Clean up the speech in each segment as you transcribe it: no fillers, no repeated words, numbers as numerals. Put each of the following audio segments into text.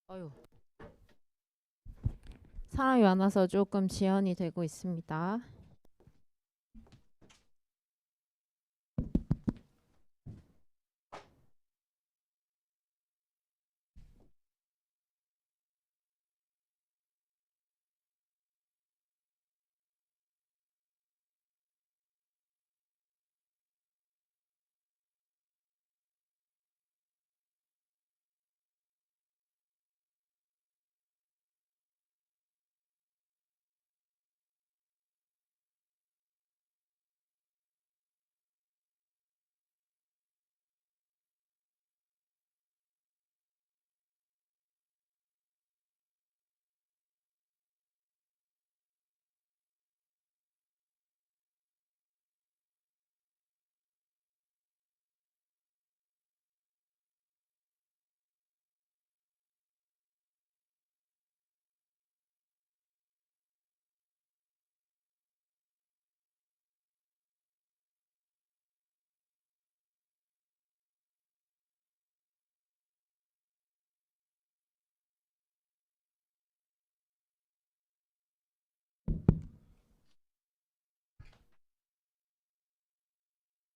어휴, 사람이 많아서 조금 지연이 되고 있습니다.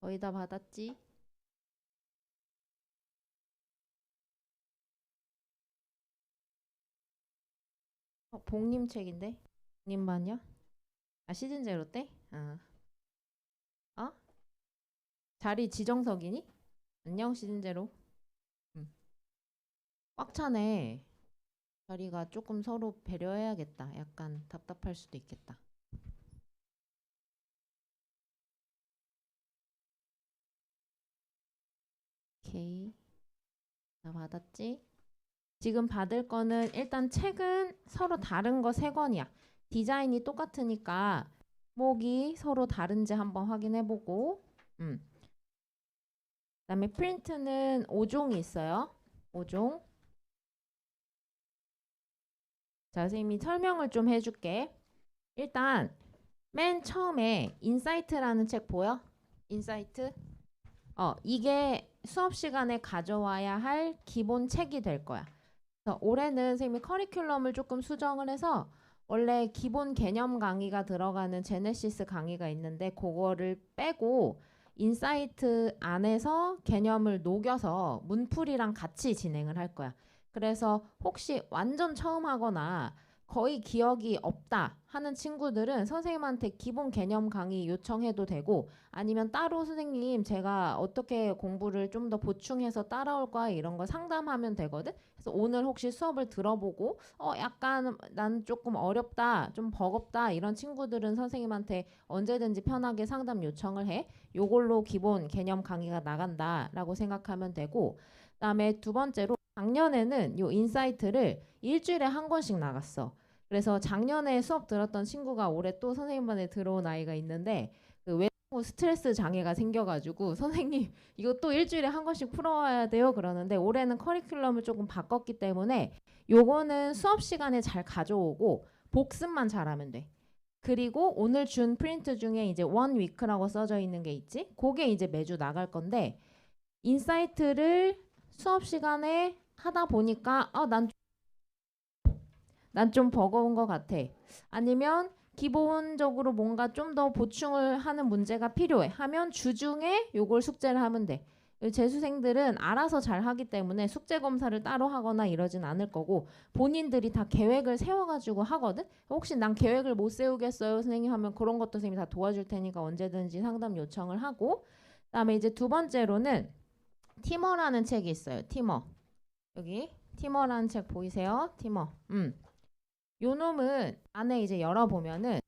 거의 다 받았지? 복님 책인데? 복님반이야? 아, 시즌 제로 때? 어? 자리 지정석이니? 안녕, 시즌 제로. 응. 꽉 차네. 자리가 조금 서로 배려해야겠다. 약간 답답할 수도 있겠다. 오케이. 다 받았지? 지금 받을 거는 일단 책은 서로 다른 거 세 권이야. 디자인이 똑같으니까 목이 서로 다른지 한번 확인해보고, 그다음에 프린트는 5종이 있어요. 5종. 자, 선생님이 설명을 좀 해줄게. 일단 맨 처음에 인사이트라는 책 보여? 인사이트? 이게 수업 시간에 가져와야 할 기본 책이 될 거야. 그래서 올해는 선생님이 커리큘럼을 조금 수정을 해서 원래 기본 개념 강의가 들어가는 제네시스 강의가 있는데 그거를 빼고 인사이트 안에서 개념을 녹여서 문풀이랑 같이 진행을 할 거야. 그래서 혹시 완전 처음 하거나 거의 기억이 없다 하는 친구들은 선생님한테 기본 개념 강의 요청해도 되고 아니면 따로 선생님 제가 어떻게 공부를 좀 더 보충해서 따라올 거야 이런 거 상담하면 되거든. 그래서 오늘 혹시 수업을 들어보고 약간 난 조금 어렵다 좀 버겁다 이런 친구들은 선생님한테 언제든지 편하게 상담 요청을 해. 요걸로 기본 개념 강의가 나간다라고 생각하면 되고 그다음에 두 번째로 작년에는 요 인사이트를 일주일에 한 권씩 나갔어. 그래서 작년에 수업 들었던 친구가 올해 또 선생님반에 들어온 아이가 있는데 그 외부 스트레스 장애가 생겨가지고 선생님 이거 또 일주일에 한 권씩 풀어와야 돼요 그러는데 올해는 커리큘럼을 조금 바꿨기 때문에 요거는 수업 시간에 잘 가져오고 복습만 잘하면 돼. 그리고 오늘 준 프린트 중에 이제 원 위크라고 써져 있는 게 있지? 그게 이제 매주 나갈 건데 인사이트를 수업 시간에 하다 보니까 난 좀 버거운 것 같아. 아니면 기본적으로 뭔가 좀 더 보충을 하는 문제가 필요해. 하면 주중에 요걸 숙제를 하면 돼. 재수생들은 알아서 잘 하기 때문에 숙제 검사를 따로 하거나 이러진 않을 거고 본인들이 다 계획을 세워가지고 하거든. 혹시 난 계획을 못 세우겠어요 선생님 하면 그런 것도 선생님이 다 도와줄 테니까 언제든지 상담 요청을 하고 그다음에 이제 두 번째로는 티머라는 책이 있어요. 티머. 여기 티머라는 책 보이세요? 티머. 요 놈은 안에 이제 열어보면은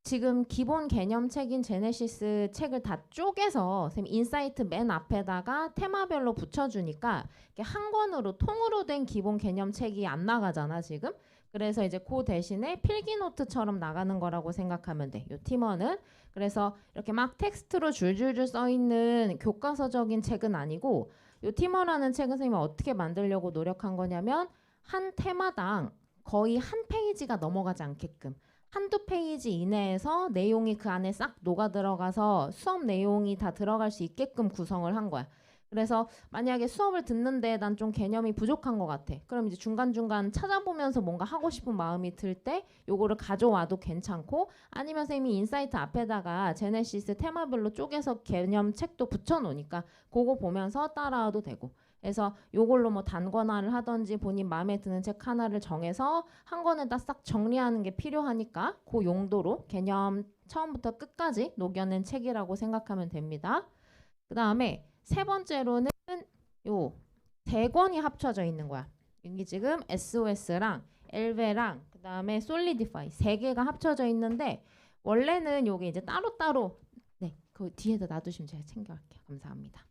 지금 기본 개념 책인 제네시스 책을 다 쪼개서 선생님 인사이트 맨 앞에다가 테마별로 붙여주니까 이렇게 한 권으로 통으로 된 기본 개념 책이 안 나가잖아 지금. 그래서 이제 그 대신에 필기 노트처럼 나가는 거라고 생각하면 돼. 요 티머는. 그래서 이렇게 막 텍스트로 줄줄줄 써 있는 교과서적인 책은 아니고 요 티머라는 책은 선생님이 어떻게 만들려고 노력한 거냐면 한 테마당 거의 한 페이지가 넘어가지 않게끔 한두 페이지 이내에서 내용이 그 안에 싹 녹아 들어가서 수업 내용이 다 들어갈 수 있게끔 구성을 한 거야. 그래서 만약에 수업을 듣는데 난 좀 개념이 부족한 것 같아. 그럼 이제 중간중간 찾아보면서 뭔가 하고 싶은 마음이 들 때 요거를 가져와도 괜찮고, 아니면 선생님이 인사이트 앞에다가 제네시스 테마별로 쪼개서 개념 책도 붙여놓으니까 그거 보면서 따라와도 되고. 그래서 요걸로 뭐 단권화를 하든지 본인 마음에 드는 책 하나를 정해서 한 권에다 싹 정리하는 게 필요하니까 그 용도로 개념 처음부터 끝까지 녹여낸 책이라고 생각하면 됩니다. 그 다음에 세 번째로는 요 세 권이 합쳐져 있는 거야. 여기 지금 SOS랑 엘베랑 그 다음에 솔리디파이 세 개가 합쳐져 있는데, 원래는 요게 이제 따로따로, 네, 그 뒤에다 놔두시면 제가 챙겨갈게요. 감사합니다.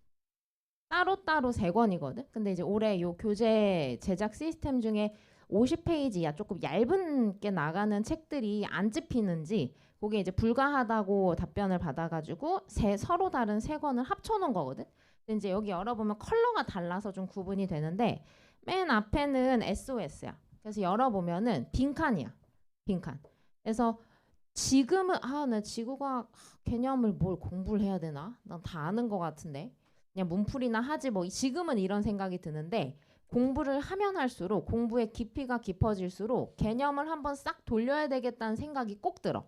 따로따로 세 권이거든. 근데 이제 올해 요 교재 제작 시스템 중에 50페이지 야 조금 얇은 게 나가는 책들이 안 집히는지 그게 이제 불가하다고 답변을 받아가지고 서로 다른 세 권을 합쳐놓은 거거든. 근데 이제 여기 열어보면 컬러가 달라서 좀 구분이 되는데, 맨 앞에는 SOS야. 그래서 열어보면은 빈칸이야. 빈칸. 그래서 지금은 나 지구과학 개념을 뭘 공부를 해야 되나? 난 다 아는 것 같은데. 그냥 문풀이나 하지 뭐. 지금은 이런 생각이 드는데, 공부를 하면 할수록 공부의 깊이가 깊어질수록 개념을 한번 싹 돌려야 되겠다는 생각이 꼭 들어.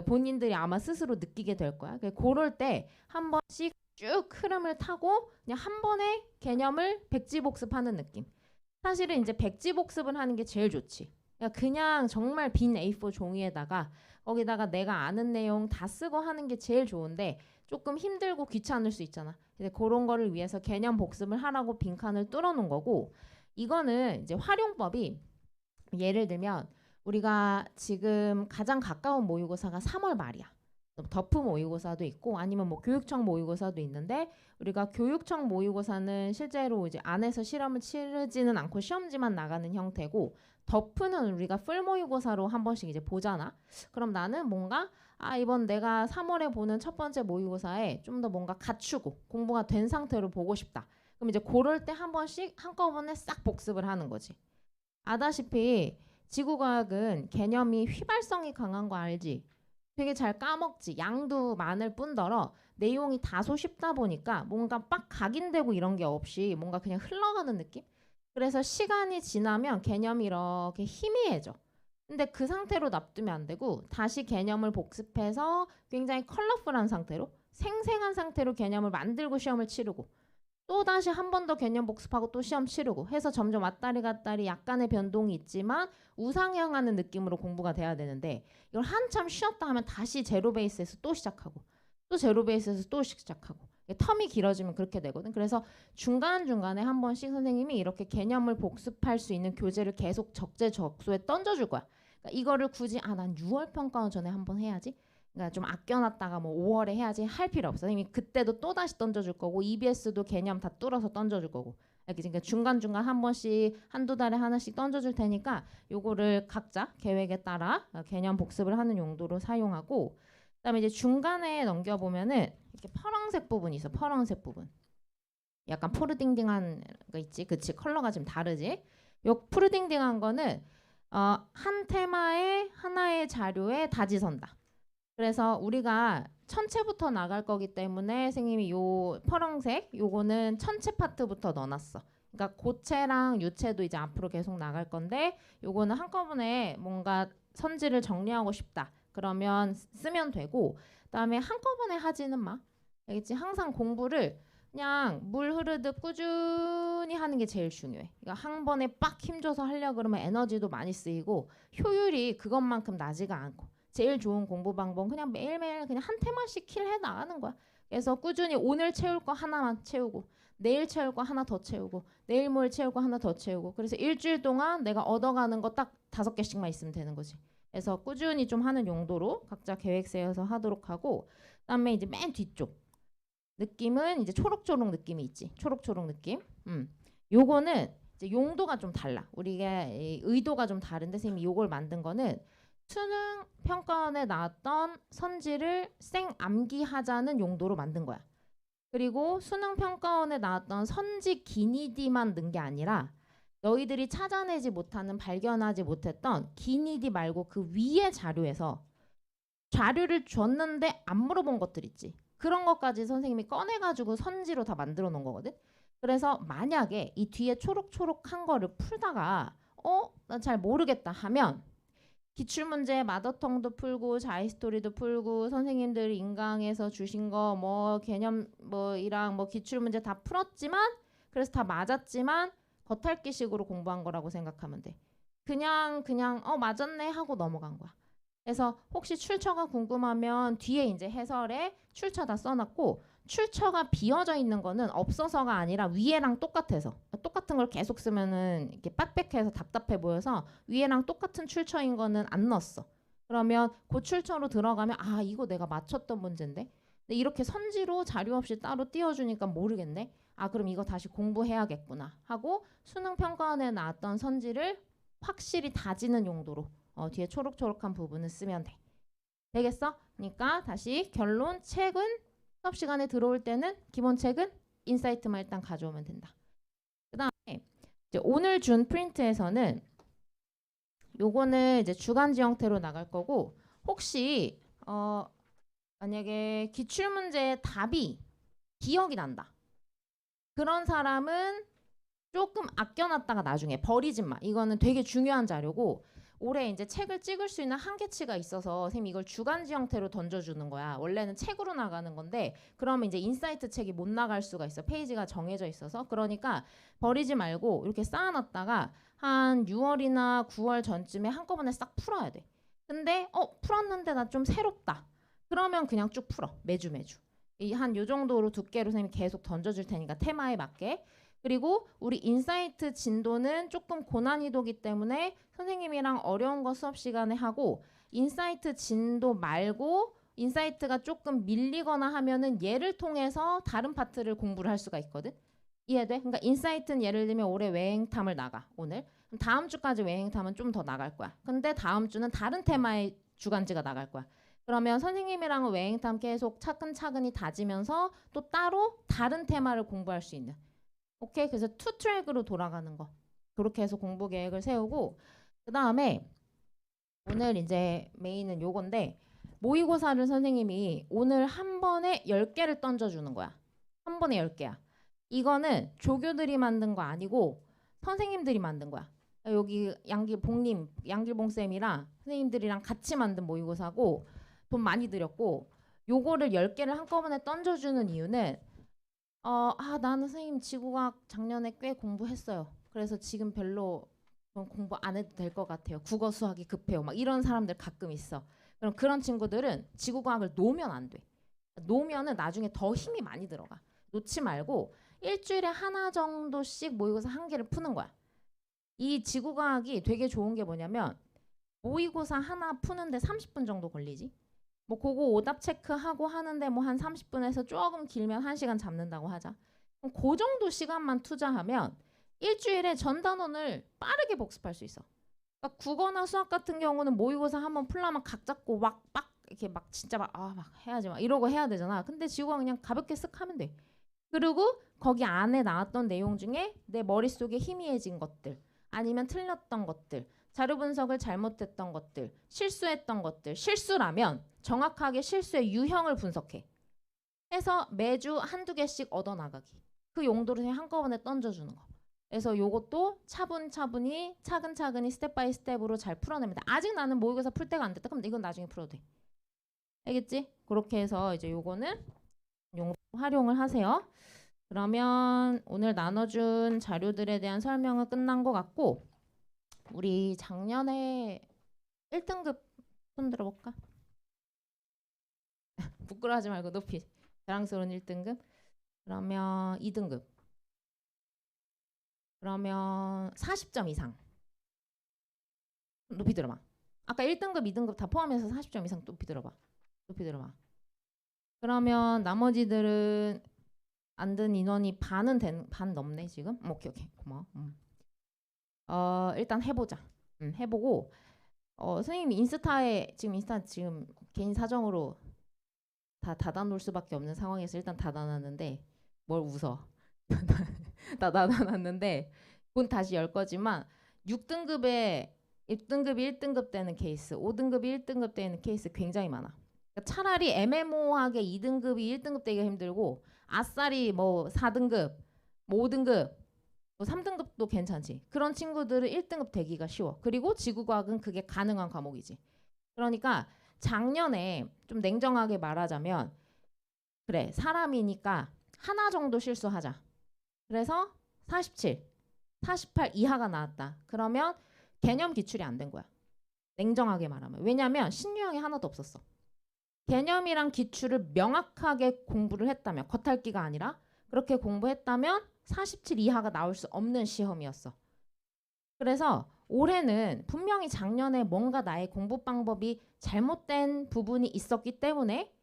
본인들이 아마 스스로 느끼게 될 거야. 그럴 때 한 번씩 쭉 흐름을 타고 그냥 한 번에 개념을 백지복습하는 느낌. 사실은 이제 백지복습을 하는 게 제일 좋지. 그냥 정말 빈 A4 종이에다가 거기다가 내가 아는 내용 다 쓰고 하는 게 제일 좋은데, 조금 힘들고 귀찮을 수 있잖아. 근데 그런 거를 위해서 개념 복습을 하라고 빈칸을 뚫어놓은 거고, 이거는 이제 활용법이, 예를 들면 우리가 지금 가장 가까운 모의고사가 3월 말이야. 덕프 모의고사도 있고 아니면 뭐 교육청 모의고사도 있는데, 우리가 교육청 모의고사는 실제로 이제 안에서 실험을 치르지는 않고 시험지만 나가는 형태고, 덕프는 우리가 풀 모의고사로 한 번씩 이제 보잖아. 그럼 나는 뭔가 이번 내가 3월에 보는 첫 번째 모의고사에 좀 더 뭔가 갖추고 공부가 된 상태로 보고 싶다. 그럼 이제 그럴 때 한 번씩 한꺼번에 싹 복습을 하는 거지. 아다시피 지구과학은 개념이 휘발성이 강한 거 알지? 되게 잘 까먹지. 양도 많을 뿐더러 내용이 다소 쉽다 보니까 뭔가 빡 각인되고 이런 게 없이 뭔가 그냥 흘러가는 느낌? 그래서 시간이 지나면 개념이 이렇게 희미해져. 근데 그 상태로 놔두면 안 되고 다시 개념을 복습해서 굉장히 컬러풀한 상태로, 생생한 상태로 개념을 만들고 시험을 치르고, 또 다시 한 번 더 개념 복습하고 또 시험 치르고 해서 점점 왔다리 갔다리 약간의 변동이 있지만 우상향하는 느낌으로 공부가 돼야 되는데, 이걸 한참 쉬었다 하면 다시 제로 베이스에서 또 시작하고 또 제로 베이스에서 또 시작하고, 텀이 길어지면 그렇게 되거든. 그래서 중간중간에 한 번씩 선생님이 이렇게 개념을 복습할 수 있는 교재를 계속 적재적소에 던져줄 거야. 그러니까 이거를 굳이 난 6월 평가원 전에 한 번 해야지, 그러니까 좀 아껴놨다가 뭐 5월에 해야지 할 필요 없어. 선생님이 그때도 또 다시 던져줄 거고, EBS도 개념 다 뚫어서 던져줄 거고, 이렇게 그러니까 중간중간 한 번씩 한두 달에 하나씩 던져줄 테니까 요거를 각자 계획에 따라 개념 복습을 하는 용도로 사용하고, 그다음에 이제 중간에 넘겨보면은 이렇게 파란색 부분이 있어. 파란색 부분. 약간 푸르딩딩한 거 있지. 그치? 컬러가 좀 다르지? 요 푸르딩딩한 거는 한 테마에 하나의 자료에 다지선다. 그래서 우리가 천체부터 나갈 거기 때문에 선생님이 요 파란색 요거는 천체 파트부터 넣어놨어. 그러니까 고체랑 유체도 이제 앞으로 계속 나갈 건데, 요거는 한꺼번에 뭔가 선지를 정리하고 싶다. 그러면 쓰면 되고, 그다음에 한꺼번에 하지는 마. 알겠지? 항상 공부를 그냥 물 흐르듯 꾸준히 하는 게 제일 중요해. 그러니까 한 번에 빡 힘줘서 하려고 그러면 에너지도 많이 쓰이고 효율이 그것만큼 나지가 않고, 제일 좋은 공부 방법은 그냥 매일매일 그냥 한 테마씩 킬해 나가는 거야. 그래서 꾸준히 오늘 채울 거 하나만 채우고, 내일 채울 거 하나 더 채우고, 내일 모레 채울 거 하나 더 채우고, 그래서 일주일 동안 내가 얻어가는 거 딱 5개씩만 있으면 되는 거지. 그래서 꾸준히 좀 하는 용도로 각자 계획 세워서 하도록 하고, 그다음에 이제 맨 뒤쪽 느낌은 이제 초록초록 느낌이 있지. 초록초록 느낌. 요거는 이제 용도가 좀 달라. 우리가 의도가 좀 다른데 선생님이 요걸 만든 거는 수능 평가원에 나왔던 선지를 생 암기하자는 용도로 만든 거야. 그리고 수능 평가원에 나왔던 선지 기니디만 넣은 게 아니라 너희들이 찾아내지 못하는, 발견하지 못했던 기니디 말고 그 위에 자료에서 자료를 줬는데 안 물어본 것들 있지. 그런 것까지 선생님이 꺼내가지고 선지로 다 만들어 놓은 거거든. 그래서 만약에 이 뒤에 초록초록한 거를 풀다가 나 잘 모르겠다 하면 기출문제 마더텅도 풀고 자이스토리도 풀고 선생님들이 인강에서 주신 거 뭐 개념 뭐이랑 뭐 기출문제 다 풀었지만 그래서 다 맞았지만 겉핥기식으로 공부한 거라고 생각하면 돼. 그냥 맞았네 하고 넘어간 거야. 그래서 혹시 출처가 궁금하면 뒤에 이제 해설에 출처 다 써놨고 출처가 비어져 있는 거는 없어서가 아니라 위에랑 똑같아서 똑같은 걸 계속 쓰면은 이렇게 빽빽해서 답답해 보여서 위에랑 똑같은 출처인 거는 안 넣었어. 그러면 그 출처로 들어가면 아 이거 내가 맞췄던 문제인데 근데 이렇게 선지로 자료 없이 따로 띄워주니까 모르겠네. 아 그럼 이거 다시 공부해야겠구나 하고 수능 평가원에 나왔던 선지를 확실히 다지는 용도로 뒤에 초록초록한 부분을 쓰면 돼. 되겠어? 그러니까 다시 결론 책은 수업 시간에 들어올 때는 기본 책은 인사이트만 일단 가져오면 된다. 그 다음에 이제 오늘 준 프린트에서는 요거는 이제 주간지 형태로 나갈 거고 혹시 만약에 기출문제의 답이 기억이 난다. 그런 사람은 조금 아껴놨다가 나중에 버리지 마. 이거는 되게 중요한 자료고 올해 이제 책을 찍을 수 있는 한계치가 있어서 선생님 이걸 주간지 형태로 던져주는 거야. 원래는 책으로 나가는 건데 그러면 이제 인사이트 책이 못 나갈 수가 있어. 페이지가 정해져 있어서. 그러니까 버리지 말고 이렇게 쌓아놨다가 한 6월이나 9월 전쯤에 한꺼번에 싹 풀어야 돼. 근데 풀었는데 나 좀 새롭다. 그러면 그냥 쭉 풀어. 매주. 한 요 정도로 두께로 선생님이 계속 던져줄 테니까 테마에 맞게. 그리고 우리 인사이트 진도는 조금 고난이도기 때문에 선생님이랑 어려운 거 수업 시간에 하고 인사이트 진도 말고 인사이트가 조금 밀리거나 하면은 얘를 통해서 다른 파트를 공부를 할 수가 있거든. 이해돼? 그러니까 인사이트는 예를 들면 올해 외행탐을 나가 오늘. 그럼 다음 주까지 외행탐은 좀 더 나갈 거야. 근데 다음 주는 다른 테마의 주간지가 나갈 거야. 그러면 선생님이랑은 외행탐 계속 차근차근히 다지면서 또 따로 다른 테마를 공부할 수 있는. 오케이. 그래서 투 트랙으로 돌아가는 거. 그렇게 해서 공부 계획을 세우고 그 다음에 오늘 이제 메인은 요건데 모의고사를 선생님이 오늘 한 번에 10개를 던져주는 거야. 한 번에 10개야. 이거는 조교들이 만든 거 아니고 선생님들이 만든 거야. 여기 양길봉쌤이랑 선생님들이랑 같이 만든 모의고사고 돈 많이 들였고 요거를 10개를 한꺼번에 던져주는 이유는 나는 선생님 지구과학 작년에 꽤 공부했어요. 그래서 지금 별로 공부 안 해도 될 것 같아요. 국어 수학이 급해요. 막 이런 사람들 가끔 있어. 그럼 그런 친구들은 지구과학을 놓으면 안 돼. 놓으면은 나중에 더 힘이 많이 들어가. 놓지 말고 일주일에 하나 정도씩 모의고사 한 개를 푸는 거야. 이 지구과학이 되게 좋은 게 뭐냐면 모의고사 하나 푸는데 30분 정도 걸리지. 뭐 그거 오답 체크하고 하는데 뭐 한 30분에서 조금 길면 1시간 잡는다고 하자. 그럼 그 정도 시간만 투자하면 일주일에 전 단원을 빠르게 복습할 수 있어. 그러니까 국어나 수학 같은 경우는 모의고사 한번 풀려면 각 잡고 막 이렇게 막 진짜 막 해야지 막 이러고 해야 되잖아. 근데 지구가 그냥 가볍게 쓱 하면 돼. 그리고 거기 안에 나왔던 내용 중에 내 머릿속에 희미해진 것들 아니면 틀렸던 것들 자료 분석을 잘못했던 것들, 실수했던 것들, 실수라면 정확하게 실수의 유형을 분석해. 해서 매주 한두 개씩 얻어나가기. 그 용도를 한꺼번에 던져주는 거. 그래서 요것도 차분히 차근차근히 스텝 바이 스텝으로 잘 풀어냅니다. 아직 나는 모의고사 풀 때가 안 됐다. 그럼 이건 나중에 풀어도 돼. 알겠지? 그렇게 해서 이제 요거는 활용을 하세요. 그러면 오늘 나눠준 자료들에 대한 설명은 끝난 것 같고 우리 작년에 1등급 손 들어볼까? 부끄러워하지 말고 높이. 자랑스러운 1등급. 그러면 2등급. 그러면 40점 이상. 높이 들어봐. 아까 1등급, 2등급 다 포함해서 40점 이상 높이 들어봐. 높이 들어봐. 그러면 나머지들은 안 든 인원이 반 넘네 지금. 오케이 고마워. 일단 해보자. 해보고 선생님이 인스타 지금 개인 사정으로 다 닫아놓을 수밖에 없는 상황에서 일단 닫아놨는데 뭘 웃어. 다 닫아놨는데 본 다시 열 거지만 6등급에 6등급이 1등급 되는 케이스 5등급이 1등급 되는 케이스 굉장히 많아. 차라리 애매모호하게 2등급이 1등급 되기가 힘들고 아싸리 뭐 4등급, 뭐 5등급, 뭐 3등급도 괜찮지. 그런 친구들은 1등급 되기가 쉬워. 그리고 지구과학은 그게 가능한 과목이지. 그러니까 작년에 좀 냉정하게 말하자면 그래 사람이니까 하나 정도 실수하자. 그래서 47, 48 이하가 나왔다. 그러면 개념 기출이 안 된 거야. 냉정하게 말하면. 왜냐면 신유형이 하나도 없었어. 개념이랑 기출을 명확하게 공부를 했다면 겉핥기가 아니라 그렇게 공부했다면 47 이하가 나올 수 없는 시험이었어. 그래서 올해는 분명히 작년에 뭔가 나의 공부 방법이 잘못된 부분이 있었기 때문에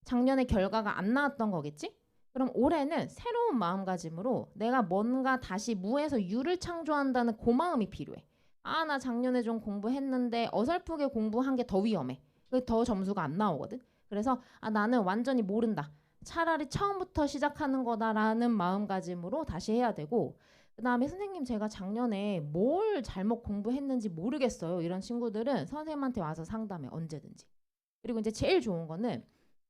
작년에 결과가 안 나왔던 거겠지? 그럼 올해는 새로운 마음가짐으로 내가 뭔가 다시 무에서 유를 창조한다는 그 마음이 필요해. 아, 나 작년에 좀 공부했는데 어설프게 공부한 게 더 위험해. 더 점수가 안 나오거든. 그래서 아, 나는 완전히 모른다. 차라리 처음부터 시작하는 거다라는 마음가짐으로 다시 해야 되고 그 다음에 선생님 제가 작년에 뭘 잘못 공부했는지 모르겠어요. 이런 친구들은 선생님한테 와서 상담해 언제든지. 그리고 이제 제일 좋은 거는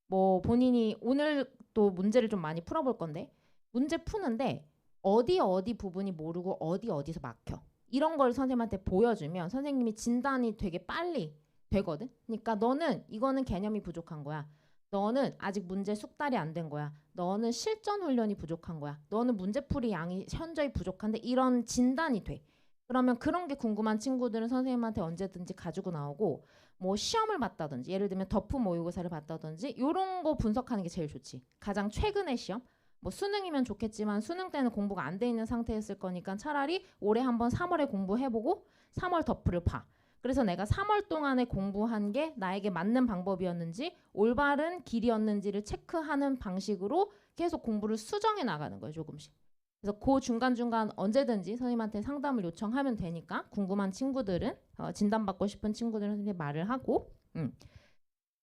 뭐 본인이 오늘 또 문제를 좀 많이 풀어볼 건데 문제 푸는데 어디 부분이 모르고 어디서 막혀. 이런 걸 선생님한테 보여주면 선생님이 진단이 되게 빨리 되거든. 그러니까 너는 이거는 개념이 부족한 거야. 너는 아직 문제 숙달이 안 된 거야. 너는 실전 훈련이 부족한 거야. 너는 문제풀이 양이 현저히 부족한데 이런 진단이 돼. 그러면 그런 게 궁금한 친구들은 선생님한테 언제든지 가지고 나오고 뭐 시험을 봤다든지 예를 들면 덕후 모의고사를 봤다든지 이런 거 분석하는 게 제일 좋지. 가장 최근의 시험. 뭐 수능이면 좋겠지만 수능 때는 공부가 안 돼 있는 상태였을 거니까 차라리 올해 한번 3월에 공부해보고 3월 덕후를 봐. 그래서 내가 3월 동안에 공부한 게 나에게 맞는 방법이었는지 올바른 길이었는지를 체크하는 방식으로 계속 공부를 수정해 나가는 거예요. 조금씩. 그래서 그 중간중간 언제든지 선생님한테 상담을 요청하면 되니까 궁금한 친구들은 진단받고 싶은 친구들은 선생님한테 말을 하고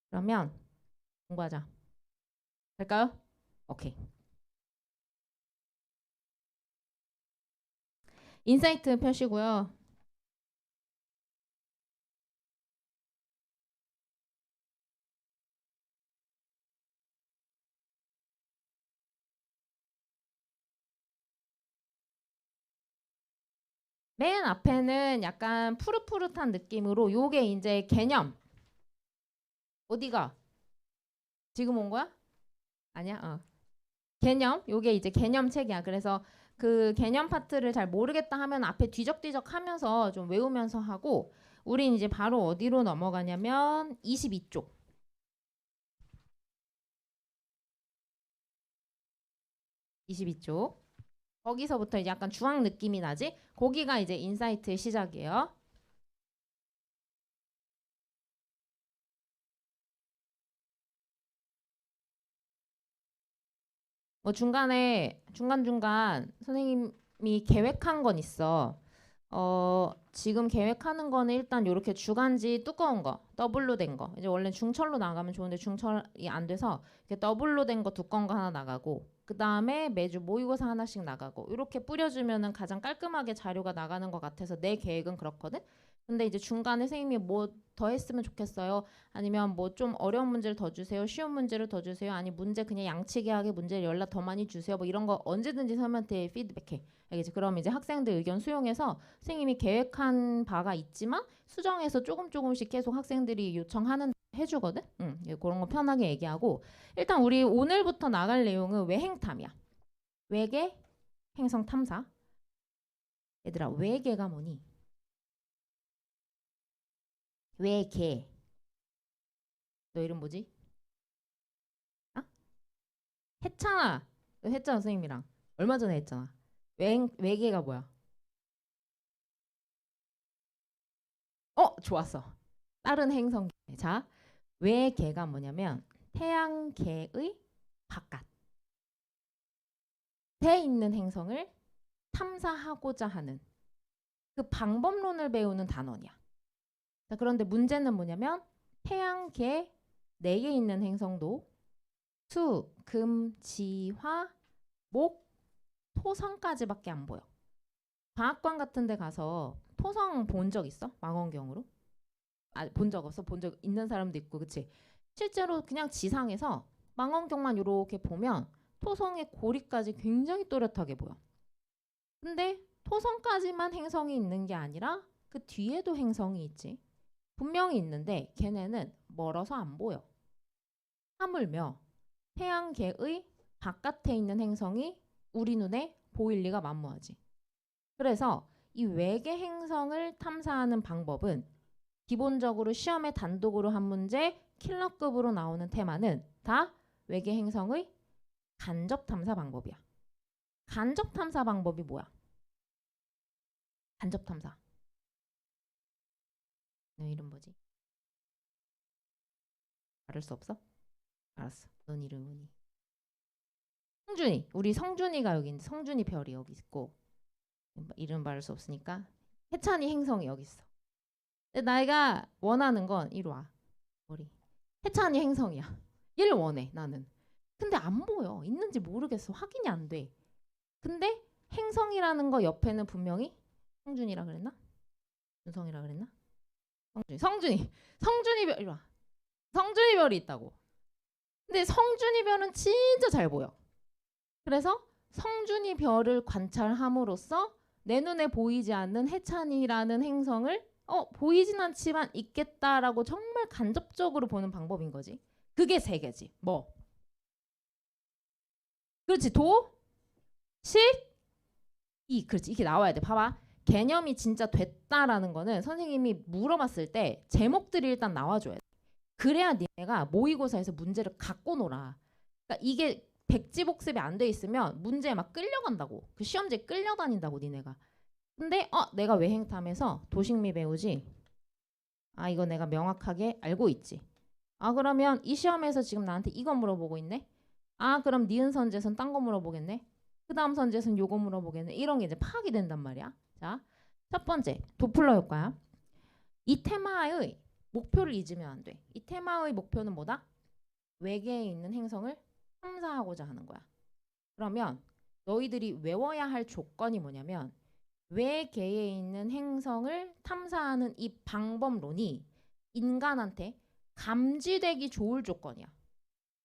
그러면 공부하자. 될까요? 오케이. 인사이트 펴시고요. 맨 앞에는 약간 푸릇푸릇한 느낌으로 요게 이제 개념. 어디가? 지금 온 거야? 아니야? 개념. 요게 이제 개념 책이야. 그래서 그 개념 파트를 잘 모르겠다 하면 앞에 뒤적뒤적 하면서 좀 외우면서 하고 우린 이제 바로 어디로 넘어가냐면 22쪽. 22쪽. 거기서부터 이제 약간 주황 느낌이 나지? 거기가 이제 인사이트의 시작이에요. 뭐 중간중간 선생님이 계획한 건 있어. 지금 계획하는 거는 일단 이렇게 주간지 두꺼운 거, 더블로 된 거. 이제 원래 중철로 나가면 좋은데 중철이 안 돼서 이렇게 더블로 된 거 두꺼운 거 하나 나가고 그 다음에 매주 모의고사 하나씩 나가고 이렇게 뿌려주면은 가장 깔끔하게 자료가 나가는 것 같아서 내 계획은 그렇거든. 근데 이제 중간에 선생님이 뭐 더 했으면 좋겠어요. 아니면 뭐 좀 어려운 문제를 더 주세요. 쉬운 문제를 더 주세요. 아니 문제 그냥 양치기하게 문제를 연락 더 많이 주세요. 뭐 이런 거 언제든지 선생님한테 피드백해. 알겠지? 그럼 이제 학생들 의견 수용해서 선생님이 계획한 바가 있지만 수정해서 조금씩 계속 학생들이 요청하는 해주거든. 그런 거 편하게 얘기하고 일단 우리 오늘부터 나갈 내용은 외행탐이야. 외계 행성 탐사. 얘들아 외계가 뭐니? 외계. 너 이름 뭐지? 아? 했잖아. 너 했잖아 선생님이랑. 얼마 전에 했잖아. 외계가 뭐야? 좋았어. 다른 행성. 자, 외계가 뭐냐면 태양계의 바깥에 있는 행성을 탐사하고자 하는 그 방법론을 배우는 단원이야. 자, 그런데 문제는 뭐냐면 태양계 내에 있는 행성도 수, 금, 지, 화, 목, 토성까지밖에 안 보여. 과학관 같은 데 가서 토성 본 적 있어? 망원경으로? 본 적 없어? 본 적 있는 사람도 있고 그치? 실제로 그냥 지상에서 망원경만 이렇게 보면 토성의 고리까지 굉장히 또렷하게 보여. 근데 토성까지만 행성이 있는 게 아니라 그 뒤에도 행성이 있지. 분명히 있는데 걔네는 멀어서 안 보여. 하물며 태양계의 바깥에 있는 행성이 우리 눈에 보일 리가 만무하지. 그래서 이 외계 행성을 탐사하는 방법은 기본적으로 시험에 단독으로 한 문제 킬러급으로 나오는 테마는 다 외계 행성의 간접 탐사 방법이야. 간접 탐사 방법이 뭐야? 간접 탐사. 너 이름 뭐지? 말할 수 없어? 알았어. 넌 이름 뭐니? 성준이. 우리 성준이가 여기 있는데 성준이 별이 여기 있고 이름 말할 수 없으니까 해찬이 행성이 여기 있어. 근데 내가 원하는 건 이리 와. 머리. 해찬이 행성이야. 얘를 원해 나는. 근데 안 보여. 있는지 모르겠어. 확인이 안 돼. 근데 행성이라는 거 옆에는 분명히 성준이라 그랬나? 준성이라 그랬나? 성준이 별 이리 와. 성준이 별이 있다고. 근데 성준이 별은 진짜 잘 보여. 그래서 성준이 별을 관찰함으로써 내 눈에 보이지 않는 해찬이라는 행성을 보이진 않지만 있겠다라고 정말 간접적으로 보는 방법인 거지. 그게 세 개지. 뭐? 그렇지. 도, 식, 이. 그렇지. 이게 나와야 돼. 봐봐. 개념이 진짜 됐다라는 거는 선생님이 물어봤을 때 제목들이 일단 나와줘야 돼. 그래야 니네가 모의고사에서 문제를 갖고 놀아. 그러니까 이게 백지복습이 안 돼 있으면 문제에 막 끌려간다고. 그 시험지에 끌려다닌다고 니네가. 근데 내가 외행탐에서 도식미 배우지. 이거 내가 명확하게 알고 있지. 그러면 이 시험에서 지금 나한테 이거 물어보고 있네. 그럼 니은 선제선 딴 거 물어보겠네. 그 다음 선제선 요거 물어보겠네. 이런 게 이제 파악이 된단 말이야. 자, 첫 번째 도플러 효과야. 이 테마의 목표를 잊으면 안 돼. 이 테마의 목표는 뭐다? 외계에 있는 행성을 탐사하고자 하는 거야. 그러면 너희들이 외워야 할 조건이 뭐냐면 외계에 있는 행성을 탐사하는 이 방법론이 인간한테 감지되기 좋을 조건이야.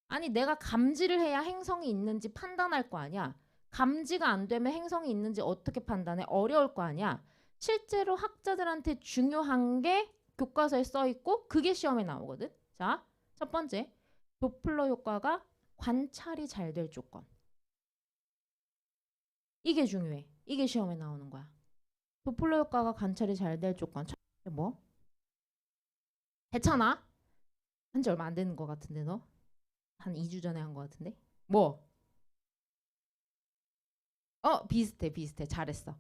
아니 내가 감지를 해야 행성이 있는지 판단할 거 아니야. 감지가 안 되면 행성이 있는지 어떻게 판단해? 어려울 거 아니야. 실제로 학자들한테 중요한 게 교과서에 써 있고 그게 시험에 나오거든. 자, 첫 번째 도플러 효과가 관찰이 잘 될 조건. 이게 중요해. 이게 시험에 나오는 거야. 도플러 효과가 관찰이 잘 될 조건. 첫 번째 뭐? 해찬아? 한지 얼마 안 되는 거 같은데 너? 한 2주 전에 한 거 같은데? 뭐? 비슷해. 잘했어.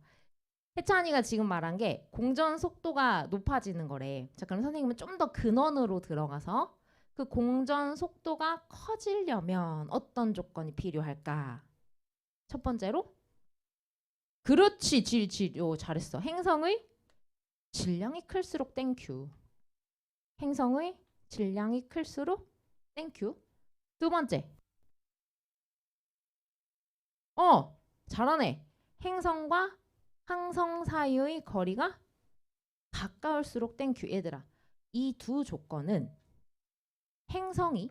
해찬이가 지금 말한 게 공전 속도가 높아지는 거래. 자, 그럼 선생님은 좀 더 근원으로 들어가서 그 공전 속도가 커지려면 어떤 조건이 필요할까? 첫 번째로 그렇지. 잘했어. 행성의 질량이 클수록 땡큐. 행성의 질량이 클수록 땡큐. 두 번째. 잘하네. 행성과 항성 사이의 거리가 가까울수록 땡큐. 얘들아, 이 두 조건은 행성이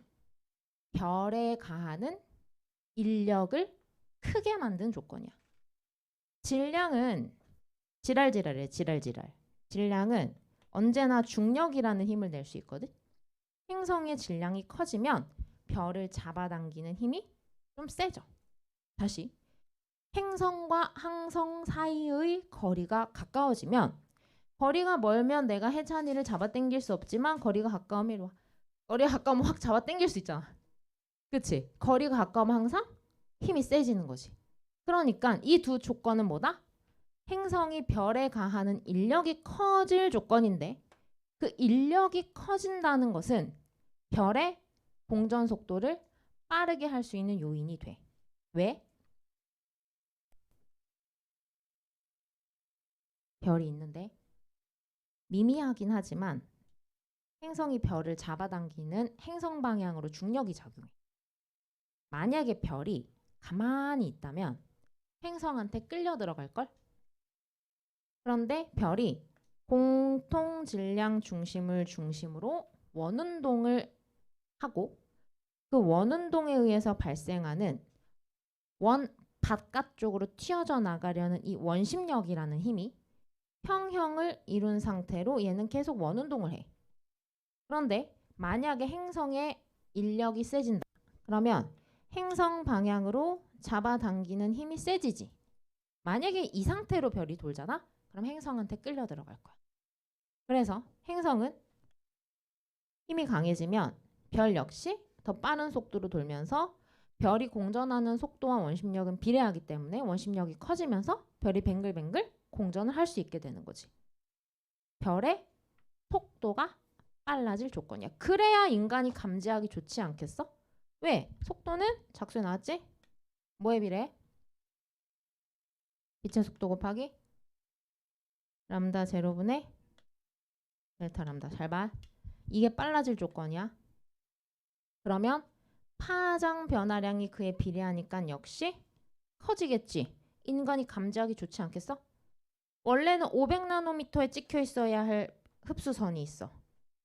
별에 가하는 인력을 크게 만든 조건이야. 질량은 지랄해. 질량은 언제나 중력이라는 힘을 낼 수 있거든. 행성의 질량이 커지면 별을 잡아당기는 힘이 좀 세져. 다시. 행성과 항성 사이의 거리가 가까워지면 거리가 멀면 내가 해찬이를 잡아당길 수 없지만 거리가 가까우면 이리 와. 거리가 가까우면 확 잡아당길 수 있잖아. 그치? 거리가 가까우면 항상 힘이 세지는 거지. 그러니까 이 두 조건은 뭐다? 행성이 별에 가하는 인력이 커질 조건인데 그 인력이 커진다는 것은 별의 공전 속도를 빠르게 할 수 있는 요인이 돼. 왜? 별이 있는데 미미하긴 하지만 행성이 별을 잡아당기는 행성 방향으로 중력이 작용해. 만약에 별이 가만히 있다면 행성한테 끌려 들어갈걸? 그런데 별이 공통 질량 중심을 중심으로 원운동을 하고 그 원운동에 의해서 발생하는 원 바깥쪽으로 튀어져 나가려는 이 원심력이라는 힘이 평형을 이룬 상태로 얘는 계속 원운동을 해. 그런데 만약에 행성의 인력이 세진다. 그러면 행성 방향으로 잡아당기는 힘이 세지지. 만약에 이 상태로 별이 돌잖아? 그럼 행성한테 끌려 들어갈 거야. 그래서 행성은 힘이 강해지면 별 역시 더 빠른 속도로 돌면서 별이 공전하는 속도와 원심력은 비례하기 때문에 원심력이 커지면서 별이 뱅글뱅글 공전을 할 수 있게 되는 거지. 별의 속도가 빨라질 조건이야. 그래야 인간이 감지하기 좋지 않겠어? 왜? 속도는 작수에 나왔지? 뭐에 비례해? 빛의 속도 곱하기 람다 제로분의 델타 람다. 잘 봐. 이게 빨라질 조건이야. 그러면 파장 변화량이 그에 비례하니까 역시 커지겠지. 인간이 감지하기 좋지 않겠어? 원래는 500나노미터에 찍혀 있어야 할 흡수선이 있어.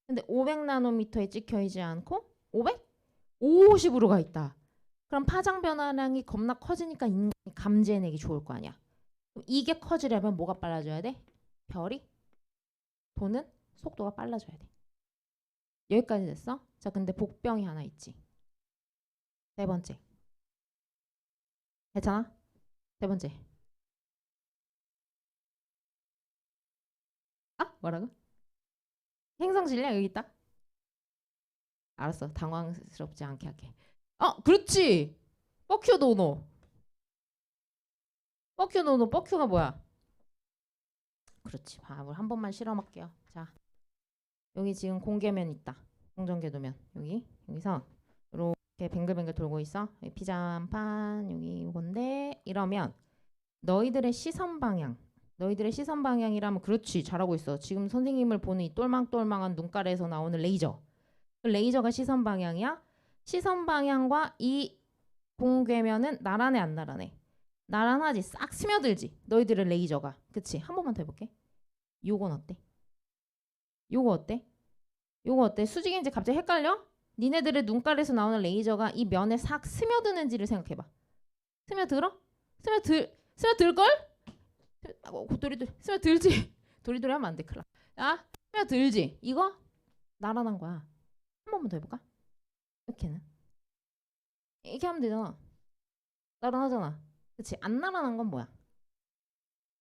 근데 500나노미터에 찍혀 있지 않고 550으로 가 있다. 그럼 파장 변화량이 겁나 커지니까 인간이 감지해내기 좋을 거 아니야. 그럼 이게 커지려면 뭐가 빨라져야 돼? 별이 도는 속도가 빨라져야 돼. 여기까지 됐어? 자, 근데 복병이 하나 있지. 세 번째. 괜찮아? 세 번째. 아? 뭐라고? 행성 질량 여기 있다. 알았어. 당황스럽지 않게 할게. 그렇지. 뻑큐 노노. 뻑큐 노노. 뻑큐가 뭐야? 그렇지. 밥을 한 번만 실험할게요. 자, 여기 지금 공계면 있다. 공전궤도면 여기서 이렇게 뱅글뱅글 돌고 있어. 여기 피자 한 판 여기 이건데 이러면 너희들의 시선 방향이라면 그렇지. 잘하고 있어. 지금 선생님을 보는 이 똘망똘망한 눈가에서 나오는 레이저. 그 레이저가 시선 방향이야. 시선 방향과 이 공궤면은 나란해 안 나란해? 나란하지. 싹 스며들지. 너희들의 레이저가. 그치? 한 번만 더 해볼게. 요건 어때? 요거 어때? 요거 어때? 수직인지 갑자기 헷갈려? 니네들의 눈깔에서 나오는 레이저가 이 면에 싹 스며드는지를 생각해봐. 스며들어? 스며들걸? 스며들지? 도리도리 하면 안 돼. 큰일 나. 야, 스며들지? 이거 나란한 거야. 한 번만 더 해볼까? 이렇게는. 이렇게 하면 되잖아. 나란하잖아. 그치? 안 나란한 건 뭐야?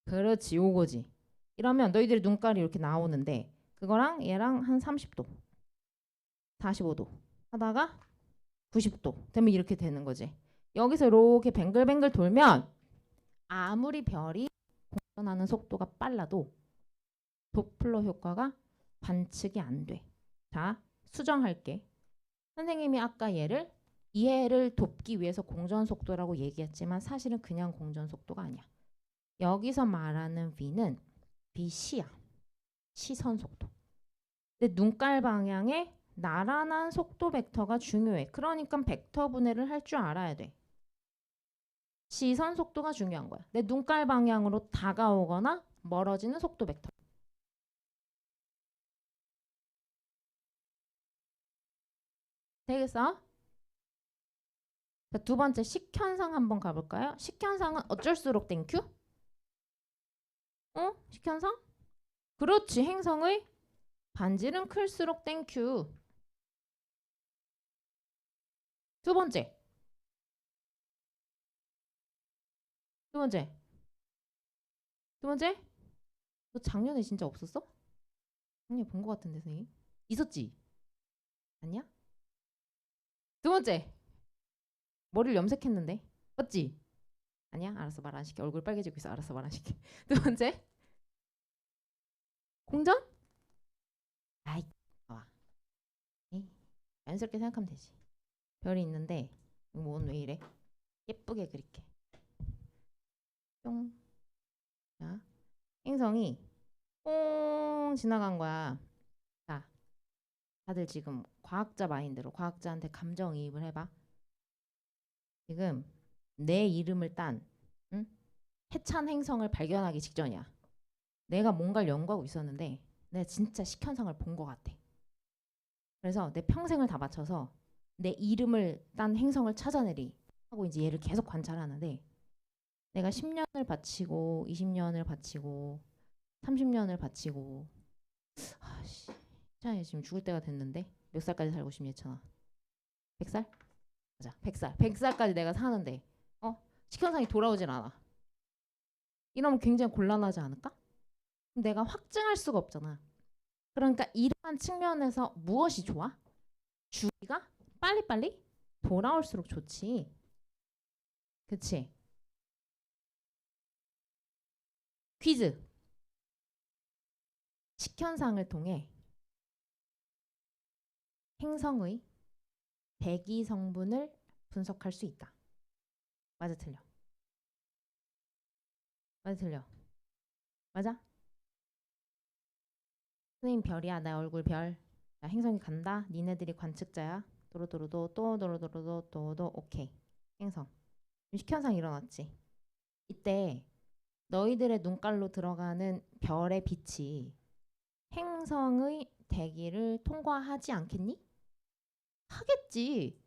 그렇지. 요거지. 이러면 너희들의 눈깔이 이렇게 나오는데 그거랑 얘랑 한 30도 45도 하다가 90도 되면 이렇게 되는 거지. 여기서 이렇게 뱅글뱅글 돌면 아무리 별이 공전하는 속도가 빨라도 도플러 효과가 관측이 안 돼. 자, 수정할게. 선생님이 아까 얘를 돕기 위해서 공전 속도라고 얘기했지만 사실은 그냥 공전 속도가 아니야. 여기서 말하는 V는 VC야. 시선 속도. 근데 눈깔 방향에 나란한 속도 벡터가 중요해. 그러니까 벡터 분해를 할 줄 알아야 돼. 시선 속도가 중요한 거야. 내 눈깔 방향으로 다가오거나 멀어지는 속도 벡터. 되겠어? 자, 두 번째 식현상 한번 가볼까요? 식현상은 어쩔수록 땡큐? 식현상? 그렇지. 행성의 반지름 클수록 땡큐. 두 번째. 너 작년에 진짜 없었어? 작년에 본 것 같은데 선생님. 있었지? 아니야? 두 번째. 머리를 염색했는데. 맞지? 아니야? 알았어. 말 안 시켜. 얼굴 빨개지고 있어. 알았어. 말 안 시켜. 두 번째. 공전? 아이, 와. 자연스럽게 생각하면 되지. 별이 있는데 뭔 왜 이래? 예쁘게 그릴게. 뿅. 자, 행성이 뽕 지나간 거야. 자, 다들 지금 과학자 마인드로 과학자한테 감정이입을 해봐. 지금 내 이름을 딴 응? 해찬 행성을 발견하기 직전이야. 내가 뭔가를 연구하고 있었는데 내가 진짜 식현상을 본 것 같아. 그래서 내 평생을 다 바쳐서 내 이름을 딴 행성을 찾아내리 하고 이제 얘를 계속 관찰하는데 내가 10년을 바치고 20년을 바치고 30년을 바치고 아씨 자 지금 죽을 때가 됐는데 몇 살까지 살고 싶니 예찬아? 100살? 맞아 100살 100살까지 내가 사는데 식현상이 돌아오질 않아. 이러면 굉장히 곤란하지 않을까? 내가 확증할 수가 없잖아. 그러니까 이러한 측면에서 무엇이 좋아? 주기가 빨리빨리 돌아올수록 좋지. 그치? 퀴즈. 식현상을 통해 행성의 대기 성분을 분석할 수 있다. 맞아 틀려? 맞아 틀려? 맞아? 선생님 별이야. 나 얼굴 별. 나 행성이 간다. 니네들이 관측자야. 도로도로도 또 도로도로도 또도 오케이. 행성. 식현상 일어났지. 이때 너희들의 눈깔로 들어가는 별의 빛이 행성의 대기를 통과하지 않겠니? 하겠지.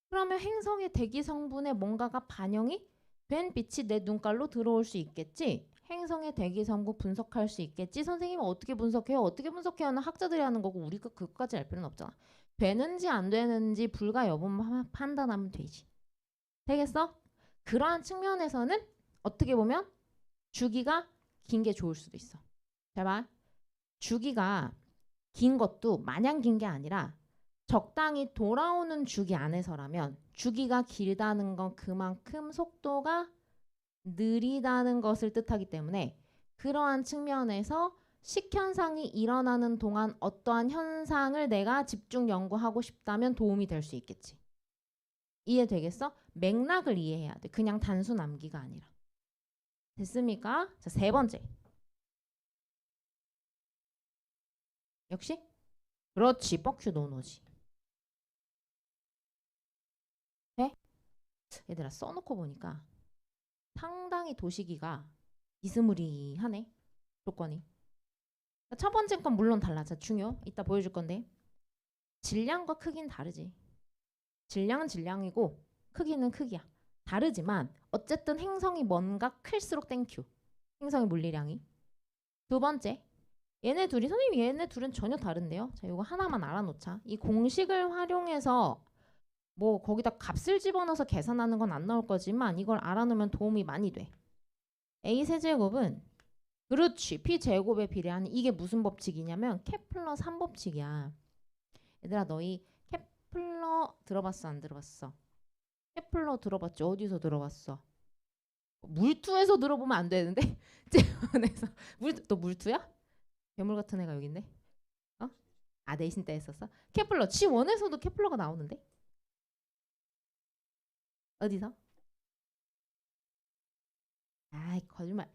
그러면 행성의 대기 성분에 뭔가가 반영이 된 빛이 내 눈깔로 들어올 수 있겠지. 행성의 대기 성분 분석할 수 있겠지. 선생님은 어떻게 분석해요? 어떻게 분석해요는 학자들이 하는 거고 우리가 그것까지 알 필요는 없잖아. 되는지 안 되는지 불가 여부만 판단하면 되지. 되겠어? 그러한 측면에서는 어떻게 보면 주기가 긴 게 좋을 수도 있어. 잘 봐. 주기가 긴 것도 마냥 긴 게 아니라 적당히 돌아오는 주기 안에서라면 주기가 길다는 건 그만큼 속도가 느리다는 것을 뜻하기 때문에 그러한 측면에서 식현상이 일어나는 동안 어떠한 현상을 내가 집중 연구하고 싶다면 도움이 될 수 있겠지. 이해되겠어? 맥락을 이해해야 돼. 그냥 단순 암기가 아니라. 됐습니까? 자, 세 번째. 역시? 그렇지. 뻑큐 노노지. 돼? 얘들아 써놓고 보니까 상당히 도시기가 비스무리하네. 조건이. 첫 번째 건 물론 달라. 자, 중요. 이따 보여줄 건데. 질량과 크기는 다르지. 질량은 질량이고 크기는 크기야. 다르지만 어쨌든 행성이 뭔가 클수록 땡큐. 행성의 물리량이. 두 번째. 얘네 둘이 선생님 얘네 둘은 전혀 다른데요. 자, 이거 하나만 알아놓자. 이 공식을 활용해서 뭐 거기다 값을 집어넣어서 계산하는 건 안 나올 거지만 이걸 알아놓으면 도움이 많이 돼. A 세제곱은 그렇지. P제곱에 비례하는 이게 무슨 법칙이냐면 케플러 3법칙이야. 얘들아 너희 케플러 들어봤어 안 들어봤어? 케플러 들어봤지? 어디서 들어봤어? 물투에서 들어보면 안 되는데? 재원에서 너 물투야? 괴물 같은 애가 여기 있네? 어? 아 내신 때 했었어? 케플러 G1에서도 케플러가 나오는데? 어디서? 아이 거짓말.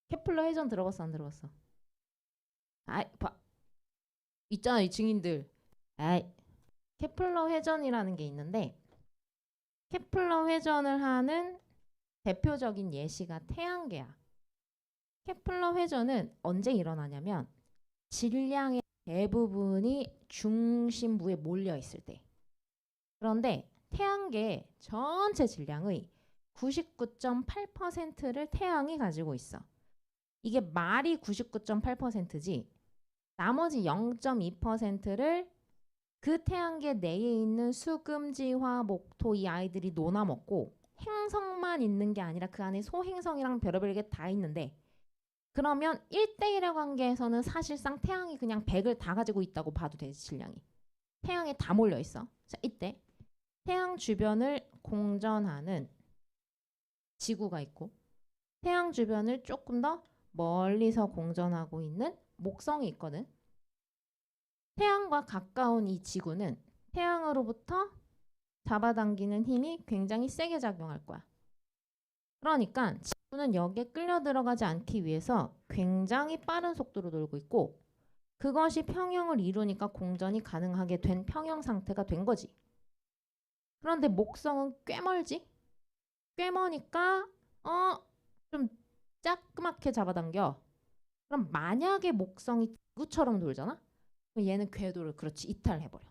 케플러 회전 들어봤어 안 들어봤어? 아이 봐 있잖아 이 증인들. 아이 케플러 회전이라는 게 있는데 케플러 회전을 하는 대표적인 예시가 태양계야. 케플러 회전은 언제 일어나냐면 질량의 대부분이 중심부에 몰려 있을 때. 그런데 태양계 전체 질량의 99.8%를 태양이 가지고 있어. 이게 말이 99.8%지 나머지 0.2%를 그 태양계 내에 있는 수금지화 목토 이 아이들이 논아먹고 행성만 있는 게 아니라 그 안에 소행성이랑 별의별 게 다 있는데 그러면 1대1의 관계에서는 사실상 태양이 그냥 100을 다 가지고 있다고 봐도 되지 질량이. 태양에 다 몰려 있어. 자 이때 태양 주변을 공전하는 지구가 있고 태양 주변을 조금 더 멀리서 공전하고 있는 목성이 있거든. 태양과 가까운 이 지구는 태양으로부터 잡아당기는 힘이 굉장히 세게 작용할 거야. 그러니까 지구는 여기에 끌려 들어가지 않기 위해서 굉장히 빠른 속도로 돌고 있고 그것이 평형을 이루니까 공전이 가능하게 된 평형 상태가 된 거지. 그런데 목성은 꽤 멀지? 꽤 머니까 좀 짜끄맣게 잡아당겨. 그럼 만약에 목성이 지구처럼 돌잖아? 그럼 얘는 궤도를 그렇지 이탈해버려.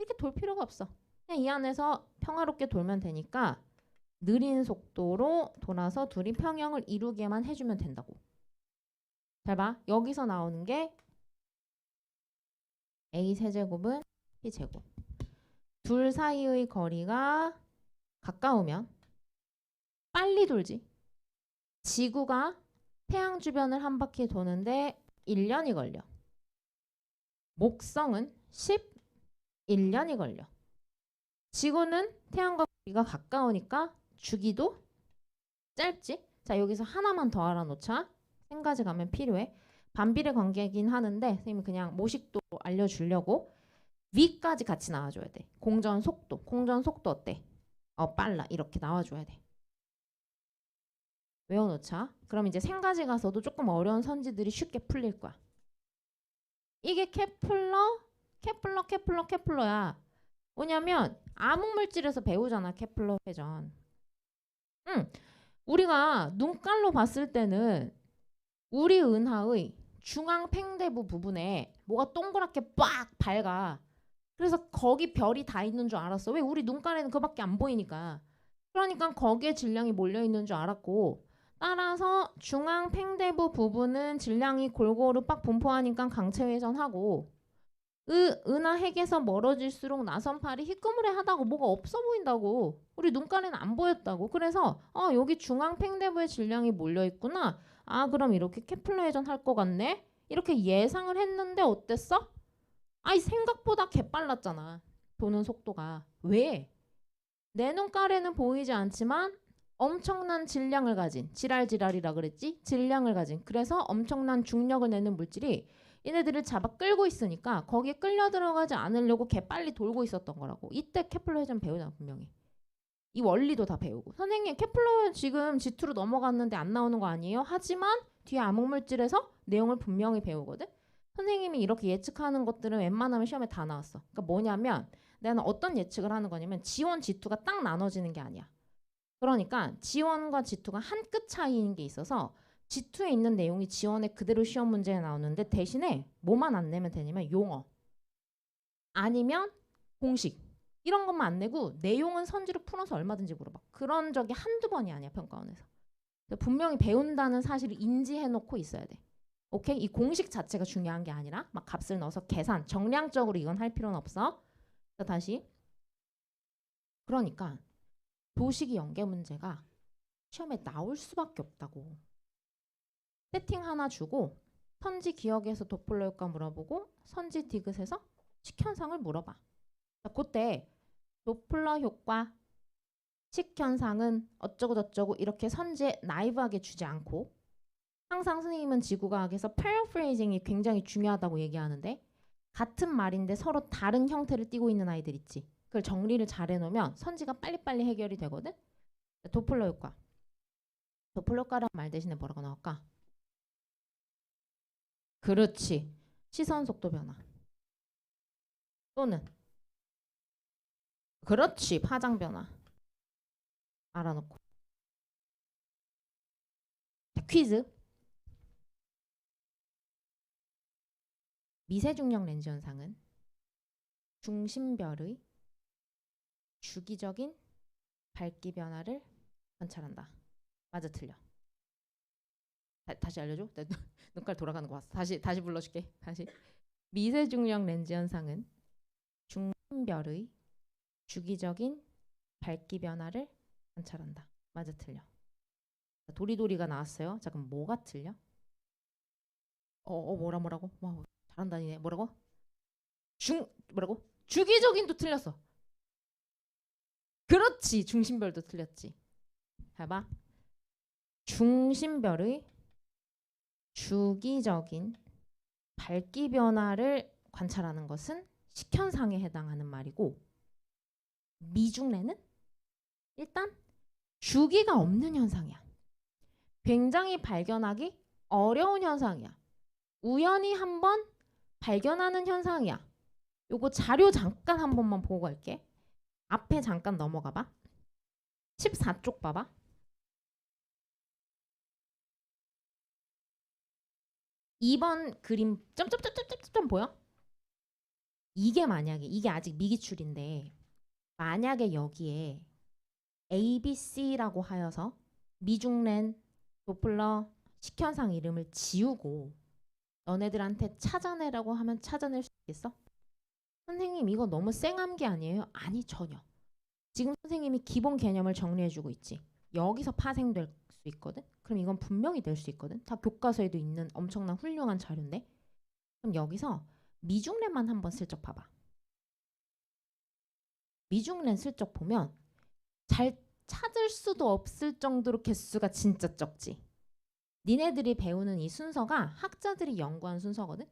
이렇게 돌 필요가 없어. 그냥 이 안에서 평화롭게 돌면 되니까 느린 속도로 돌아서 둘이 평형을 이루게만 해주면 된다고. 잘 봐. 여기서 나오는 게 a 세제곱은 p 제곱. 둘 사이의 거리가 가까우면 빨리 돌지. 지구가 태양 주변을 한 바퀴 도는데 1년이 걸려. 목성은 11년이 걸려. 지구는 태양과 거리가 가까우니까 주기도 짧지. 자, 여기서 하나만 더 알아놓자. 생가지 가면 필요해. 반비례 관계이긴 하는데 선생님이 그냥 모식도 알려주려고 위까지 같이 나와줘야 돼. 공전 속도. 공전 속도 어때? 빨라. 이렇게 나와줘야 돼. 외워놓자. 그럼 이제 생가지 가서도 조금 어려운 선지들이 쉽게 풀릴 거야. 이게 케플러야. 뭐냐면 암흑물질에서 배우잖아. 케플러 회전. 우리가 눈깔로 봤을 때는 우리 은하의 중앙 팽대부 부분에 뭐가 동그랗게 빡 밝아. 그래서 거기 별이 다 있는 줄 알았어. 왜? 우리 눈깔에는 그밖에 안 보이니까. 그러니까 거기에 질량이 몰려 있는 줄 알았고, 따라서 중앙 팽대부 부분은 질량이 골고루 빡 분포하니까 강체 회전하고, 은하 핵에서 멀어질수록 나선팔이 희끄무레하다고 뭐가 없어 보인다고. 우리 눈깔에는 안 보였다고. 그래서 여기 중앙 팽대부에 질량이 몰려 있구나. 그럼 이렇게 케플러 회전할 것 같네. 이렇게 예상을 했는데 어땠어? 생각보다 개빨랐잖아. 도는 속도가. 왜? 내 눈깔에는 보이지 않지만 엄청난 질량을 가진, 지랄이라 그랬지? 질량을 가진, 그래서 엄청난 중력을 내는 물질이 얘네들을 잡아 끌고 있으니까 거기에 끌려 들어가지 않으려고 개빨리 돌고 있었던 거라고. 이때 케플러 회전 배우잖아, 분명히. 이 원리도 다 배우고. 선생님, 케플러 지금 G2로 넘어갔는데 안 나오는 거 아니에요? 하지만 뒤에 암흑물질에서 내용을 분명히 배우거든? 선생님이 이렇게 예측하는 것들은 웬만하면 시험에 다 나왔어. 그러니까 뭐냐면 나는 어떤 예측을 하는 거냐면 G1, G2가 딱 나눠지는 게 아니야. 그러니까 G1과 G2가 한 끗 차이인 게 있어서 G2에 있는 내용이 G1에 그대로 시험 문제에 나오는데 대신에 뭐만 안 내면 되냐면 용어 아니면 공식 이런 것만 안 내고 내용은 선지로 풀어서 얼마든지 물어봐. 그런 적이 한두 번이 아니야, 평가원에서. 분명히 배운다는 사실을 인지해놓고 있어야 돼. 오케이? 이 공식 자체가 중요한 게 아니라 막 값을 넣어서 계산, 정량적으로 이건 할 필요는 없어. 자, 다시. 그러니까 도식이 연계 문제가 시험에 나올 수밖에 없다고. 세팅 하나 주고 선지 기억에서 도플러 효과 물어보고 선지 디귿에서 식현상을 물어봐. 자, 그때 도플러 효과 식현상은 어쩌고 저쩌고 이렇게 선지에 나이브하게 주지 않고 항상 선생님은 지구과학에서 패러프레이징이 굉장히 중요하다고 얘기하는데 같은 말인데 서로 다른 형태를 띠고 있는 아이들 있지. 그걸 정리를 잘 해놓으면 선지가 빨리빨리 해결이 되거든. 도플러 효과. 도플러 효과라는 말 대신에 뭐라고 나올까? 그렇지. 시선 속도 변화. 또는 그렇지. 파장 변화. 알아놓고. 자, 퀴즈. 미세중력 렌즈 현상은 중심별의 주기적인 밝기 변화를 관찰한다. 맞아, 틀려? 다시 알려줘. 나 눈깔 돌아가는 거 봤어. 다시 불러줄게. 다시. 미세중력 렌즈 현상은 중심별의 주기적인 밝기 변화를 관찰한다. 맞아, 틀려? 도리도리가 나왔어요. 자, 그럼 뭐가 틀려? 뭐라고? 와, 잘한다니네. 뭐라고? 뭐라고? 주기적인도 틀렸어. 그렇지. 중심별도 틀렸지. 봐봐. 중심별의 주기적인 밝기 변화를 관찰하는 것은 식현상에 해당하는 말이고 미중래는 일단 주기가 없는 현상이야. 굉장히 발견하기 어려운 현상이야. 우연히 한번 발견하는 현상이야. 요거 자료 잠깐 한 번만 보고 갈게. 앞에 잠깐 넘어가 봐. 14쪽 봐봐. 2번 그림 점점점점점 보여? 이게 만약에 이게 아직 미기출인데 만약에 여기에 ABC라고 하여서 미중렌, 도플러, 식현상 이름을 지우고 너네들한테 찾아내라고 하면 찾아낼 수 있겠어? 선생님 이거 너무 쌩한 게 아니에요? 아니 전혀. 지금 선생님이 기본 개념을 정리해주고 있지. 여기서 파생될 수 있거든? 그럼 이건 분명히 될 수 있거든? 다 교과서에도 있는 엄청난 훌륭한 자료인데? 그럼 여기서 미중렌만 한번 슬쩍 봐봐. 미중렌 슬쩍 보면 잘 찾을 수도 없을 정도로 개수가 진짜 적지. 니네들이 배우는 이 순서가 학자들이 연구한 순서거든.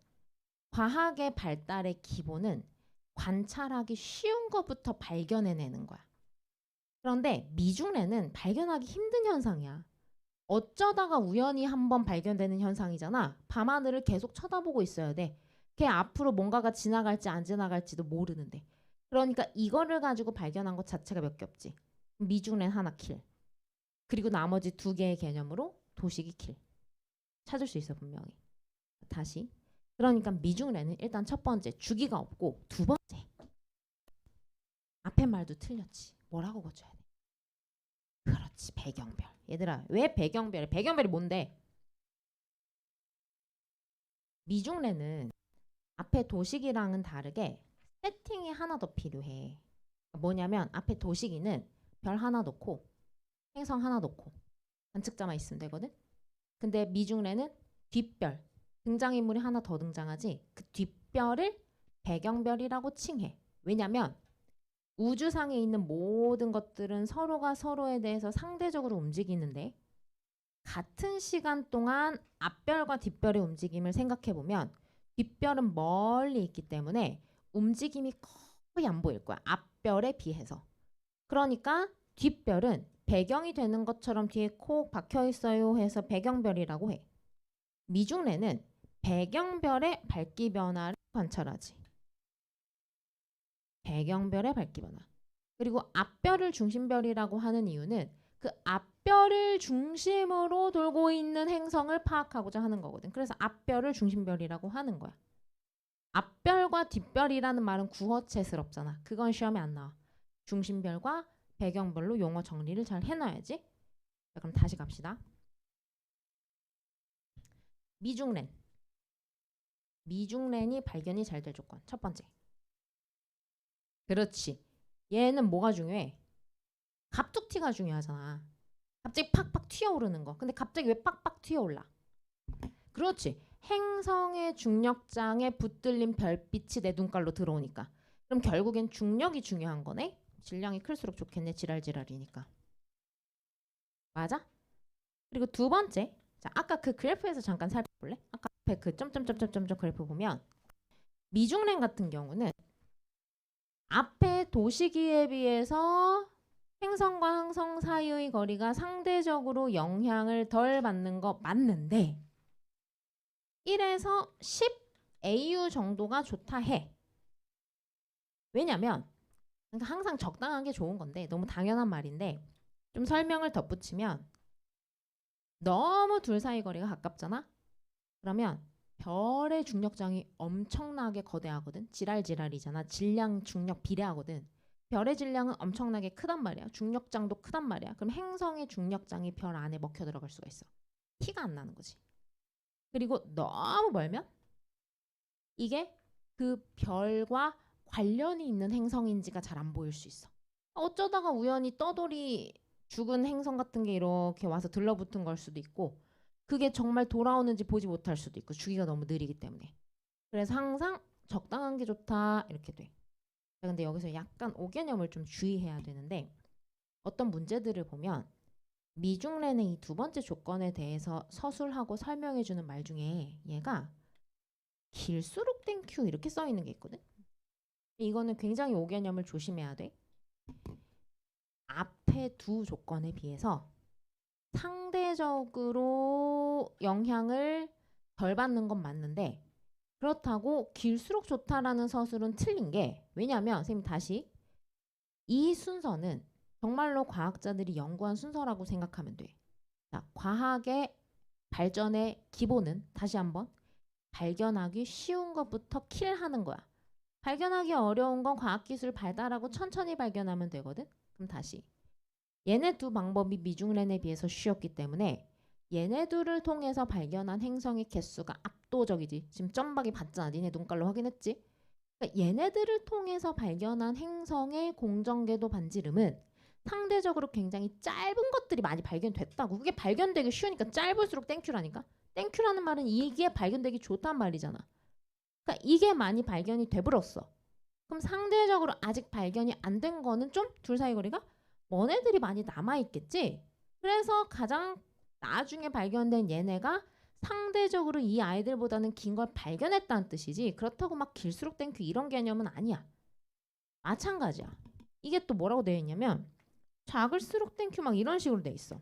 과학의 발달의 기본은 관찰하기 쉬운 것부터 발견해내는 거야. 그런데 미중렌은 발견하기 힘든 현상이야. 어쩌다가 우연히 한번 발견되는 현상이잖아. 밤하늘을 계속 쳐다보고 있어야 돼. 걔 앞으로 뭔가가 지나갈지 안 지나갈지도 모르는데. 그러니까 이거를 가지고 발견한 것 자체가 몇 개 없지. 미중렌 하나 킬. 그리고 나머지 두 개의 개념으로 도식이 킬. 찾을 수 있어 분명히. 다시. 그러니까 미중렌은 일단 첫 번째 주기가 없고 두 번째 앞에 말도 틀렸지. 뭐라고 고쳐야 돼? 그렇지 배경별. 얘들아 왜 배경별이? 배경별이 뭔데? 미중렌은 앞에 도식이랑은 다르게 세팅이 하나 더 필요해. 뭐냐면 앞에 도식이는 별 하나 놓고 행성 하나 놓고 관측자만 있으면 되거든. 근데 미중렌은 뒷별 등장인물이 하나 더 등장하지. 그 뒷별을 배경별이라고 칭해. 왜냐면 우주상에 있는 모든 것들은 서로가 서로에 대해서 상대적으로 움직이는데 같은 시간 동안 앞별과 뒷별의 움직임을 생각해보면 뒷별은 멀리 있기 때문에 움직임이 거의 안 보일 거야. 앞별에 비해서. 그러니까 뒷별은 배경이 되는 것처럼 뒤에 콕 박혀 있어요 해서 배경별이라고 해. 미중렌은 배경별의 밝기 변화를 관찰하지. 배경별의 밝기 변화. 그리고 앞별을 중심별이라고 하는 이유는 그 앞별을 중심으로 돌고 있는 행성을 파악하고자 하는 거거든. 그래서 앞별을 중심별이라고 하는 거야. 앞별과 뒷별이라는 말은 구어체스럽잖아. 그건 시험에 안 나와. 중심별과 배경별로 용어 정리를 잘 해놔야지. 자, 그럼 다시 갑시다. 미중렌. 미중렌이 발견이 잘 될 조건. 첫 번째. 그렇지. 얘는 뭐가 중요해? 갑툭튀가 중요하잖아. 갑자기 팍팍 튀어오르는 거. 근데 갑자기 왜 빡빡 튀어올라? 그렇지. 행성의 중력장에 붙들린 별빛이 내 눈깔로 들어오니까. 그럼 결국엔 중력이 중요한 거네? 질량이 클수록 좋겠네. 지랄지랄이니까. 맞아? 그리고 두 번째. 자, 아까 그 그래프에서 잠깐 살펴볼래? 아까 앞에 그 점점점점점 그래프 보면 미중렌 같은 경우는 앞에 도시기에 비해서 행성과 항성 사이의 거리가 상대적으로 영향을 덜 받는 거 맞는데 1에서 10 AU 정도가 좋다 해. 왜냐면 그러니까 항상 적당한 게 좋은 건데 너무 당연한 말인데 좀 설명을 덧붙이면 너무 둘 사이 거리가 가깝잖아? 그러면 별의 중력장이 엄청나게 거대하거든. 지랄지랄이잖아. 질량 중력 비례하거든. 별의 질량은 엄청나게 크단 말이야. 중력장도 크단 말이야. 그럼 행성의 중력장이 별 안에 먹혀 들어갈 수가 있어. 티가 안 나는 거지. 그리고 너무 멀면 이게 그 별과 관련이 있는 행성인지가 잘 안 보일 수 있어. 어쩌다가 우연히 떠돌이 죽은 행성 같은 게 이렇게 와서 들러붙은 걸 수도 있고 그게 정말 돌아오는지 보지 못할 수도 있고 주기가 너무 느리기 때문에. 그래서 항상 적당한 게 좋다 이렇게 돼. 근데 여기서 약간 오개념을 좀 주의해야 되는데 어떤 문제들을 보면 미중렌의 이 두 번째 조건에 대해서 서술하고 설명해주는 말 중에 얘가 길수록 땡큐 이렇게 써 있는 게 있거든. 이거는 굉장히 오개념을 조심해야 돼. 앞에 두 조건에 비해서 상대적으로 영향을 덜 받는 건 맞는데 그렇다고 길수록 좋다라는 서술은 틀린 게 왜냐하면 선생님 다시 이 순서는 정말로 과학자들이 연구한 순서라고 생각하면 돼. 자, 과학의 발전의 기본은 다시 한번 발견하기 쉬운 것부터 킬하는 거야. 발견하기 어려운 건 과학기술 발달하고 천천히 발견하면 되거든. 그럼 다시 얘네 두 방법이 미중렌에 비해서 쉬웠기 때문에 얘네 둘을 통해서 발견한 행성의 개수가 압도적이지. 지금 점박이 봤잖아. 니네 눈깔로 확인했지? 그러니까 얘네들을 통해서 발견한 행성의 공정궤도 반지름은 상대적으로 굉장히 짧은 것들이 많이 발견됐다고. 그게 발견되기 쉬우니까 짧을수록 땡큐라니까. 땡큐라는 말은 이게 발견되기 좋단 말이잖아. 그러니까 이게 많이 발견이 돼버렸어. 그럼 상대적으로 아직 발견이 안 된 거는 좀 둘 사이 거리가 먼 애들이 많이 남아있겠지. 그래서 가장 나중에 발견된 얘네가 상대적으로 이 아이들보다는 긴 걸 발견했다는 뜻이지. 그렇다고 막 길수록 땡큐 이런 개념은 아니야. 마찬가지야. 이게 또 뭐라고 되어 있냐면 작을수록 땡큐 막 이런 식으로 돼 있어.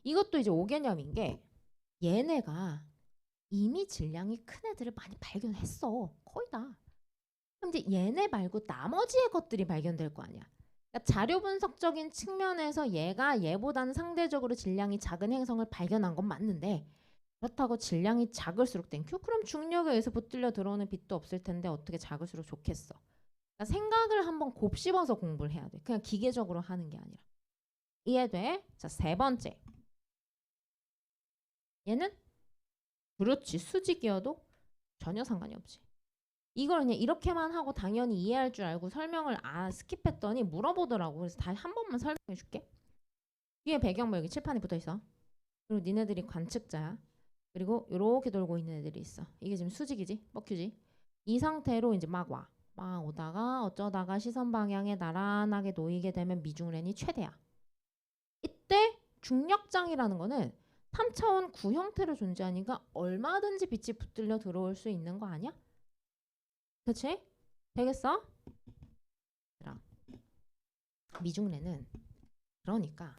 이것도 이제 5개념인 게 얘네가 이미 질량이 큰 애들을 많이 발견했어. 거의 다. 그럼 이제 얘네 말고 나머지의 것들이 발견될 거 아니야. 그러니까 자료 분석적인 측면에서 얘가 얘보다는 상대적으로 질량이 작은 행성을 발견한 건 맞는데 그렇다고 질량이 작을수록 땡큐? 그럼 중력에 의해서 붙들려 들어오는 빛도 없을 텐데 어떻게 작을수록 좋겠어. 그러니까 생각을 한번 곱씹어서 공부를 해야 돼. 그냥 기계적으로 하는 게 아니라. 이해돼? 자, 세 번째. 얘는 그렇지. 수직이어도 전혀 상관이 없지. 이걸 그냥 이렇게만 하고 당연히 이해할 줄 알고 설명을 스킵했더니 물어보더라고. 그래서 다시 한 번만 설명해 줄게. 뒤에 배경뭐 여기 칠판에 붙어 있어. 그리고 니네들이 관측자야. 그리고 이렇게 돌고 있는 애들이 있어. 이게 지금 수직이지? 뻑큐지? 이 상태로 이제 막 와. 막 오다가 어쩌다가 시선 방향에 나란하게 놓이게 되면 미중렌이 최대야. 이때 중력장이라는 거는 3차원 구형태로 존재하니까 얼마든지 빛이 붙들려 들어올 수 있는 거 아니야? 그치? 되겠어? 미중렌은 그러니까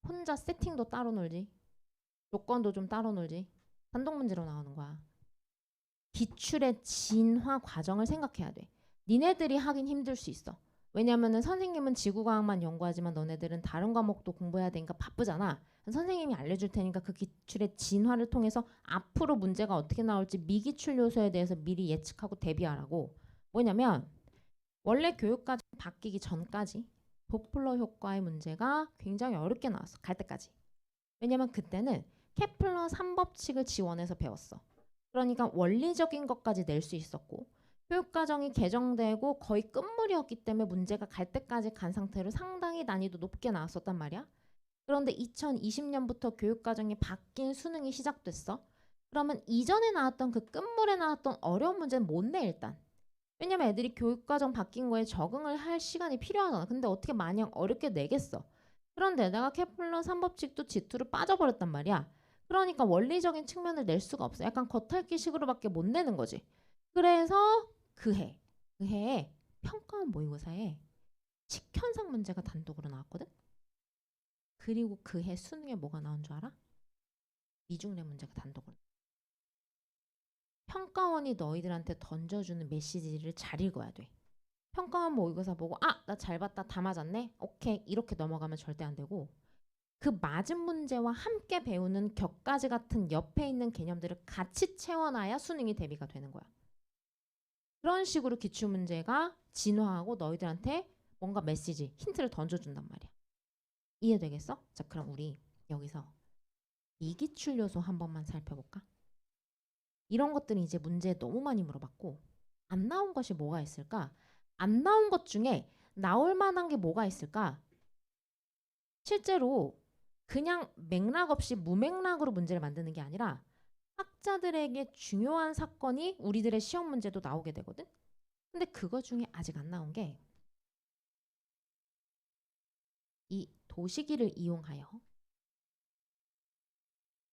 혼자 세팅도 따로 놀지. 조건도 좀 따로 놀지. 산동문제로 나오는 거야. 기출의 진화 과정을 생각해야 돼. 니네들이 하긴 힘들 수 있어. 왜냐면은 선생님은 지구과학만 연구하지만 너네들은 다른 과목도 공부해야 되니까 바쁘잖아. 선생님이 알려줄 테니까 그 기출의 진화를 통해서 앞으로 문제가 어떻게 나올지 미기출 요소에 대해서 미리 예측하고 대비하라고. 뭐냐면 원래 교육과정 바뀌기 전까지 도플러 효과의 문제가 굉장히 어렵게 나왔어. 갈 때까지. 왜냐면 그때는 케플러 3법칙을 지원해서 배웠어. 그러니까 원리적인 것까지 낼 수 있었고 교육과정이 개정되고 거의 끝물이었기 때문에 문제가 갈 때까지 간 상태로 상당히 난이도 높게 나왔었단 말이야. 그런데 2020년부터 교육과정이 바뀐 수능이 시작됐어. 그러면 이전에 나왔던 그 끝물에 나왔던 어려운 문제는 못 내 일단. 왜냐면 애들이 교육과정 바뀐 거에 적응을 할 시간이 필요하잖아. 근데 어떻게 마냥 어렵게 내겠어. 그런데다가 케플러 3법칙도 G2로 빠져버렸단 말이야. 그러니까 원리적인 측면을 낼 수가 없어. 약간 겉핥기식으로밖에 못 내는 거지. 그래서 그해에 평가원 모의고사에 직현상 문제가 단독으로 나왔거든. 그리고 그해 수능에 뭐가 나온 줄 알아? 미중래 문제가 단독으로. 평가원이 너희들한테 던져주는 메시지를 잘 읽어야 돼. 평가원 모의고사 보고 나 잘 봤다 다 맞았네 오케이 이렇게 넘어가면 절대 안 되고 그 맞은 문제와 함께 배우는 격가지 같은 옆에 있는 개념들을 같이 채워놔야 수능이 대비가 되는 거야. 그런 식으로 기출문제가 진화하고 너희들한테 뭔가 메시지, 힌트를 던져준단 말이야. 이해되겠어? 자, 그럼 우리 여기서 미기출 요소 한 번만 살펴볼까? 이런 것들이 이제 문제에 너무 많이 물어봤고 안 나온 것이 뭐가 있을까? 안 나온 것 중에 나올 만한 게 뭐가 있을까? 실제로 그냥 맥락 없이 무맥락으로 문제를 만드는 게 아니라 학자들에게 중요한 사건이 우리들의 시험 문제도 나오게 되거든? 근데 그거 중에 아직 안 나온 게 이 도시기를 이용하여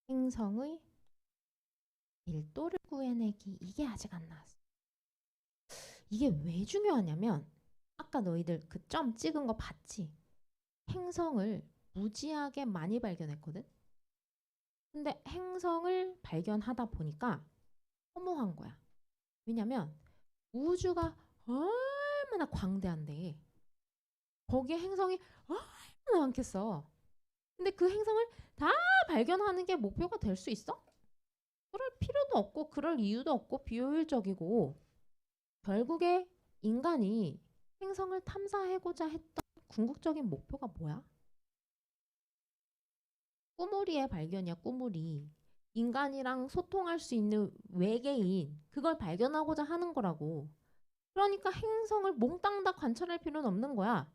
행성의 밀도를 구해내기 이게 아직 안 나왔어. 이게 왜 중요하냐면 아까 너희들 그 점 찍은 거 봤지? 행성을 무지하게 많이 발견했거든? 근데 행성을 발견하다 보니까 허무한 거야. 왜냐면 우주가 얼마나 광대한데 거기에 행성이 얼마나 많겠어. 근데 그 행성을 다 발견하는 게 목표가 될 수 있어? 그럴 필요도 없고 그럴 이유도 없고 비효율적이고 결국에 인간이 행성을 탐사하고자 했던 궁극적인 목표가 뭐야? 꾸물이의 발견이야, 꾸물이. 인간이랑 소통할 수 있는 외계인, 그걸 발견하고자 하는 거라고. 그러니까 행성을 몽땅 다 관찰할 필요는 없는 거야.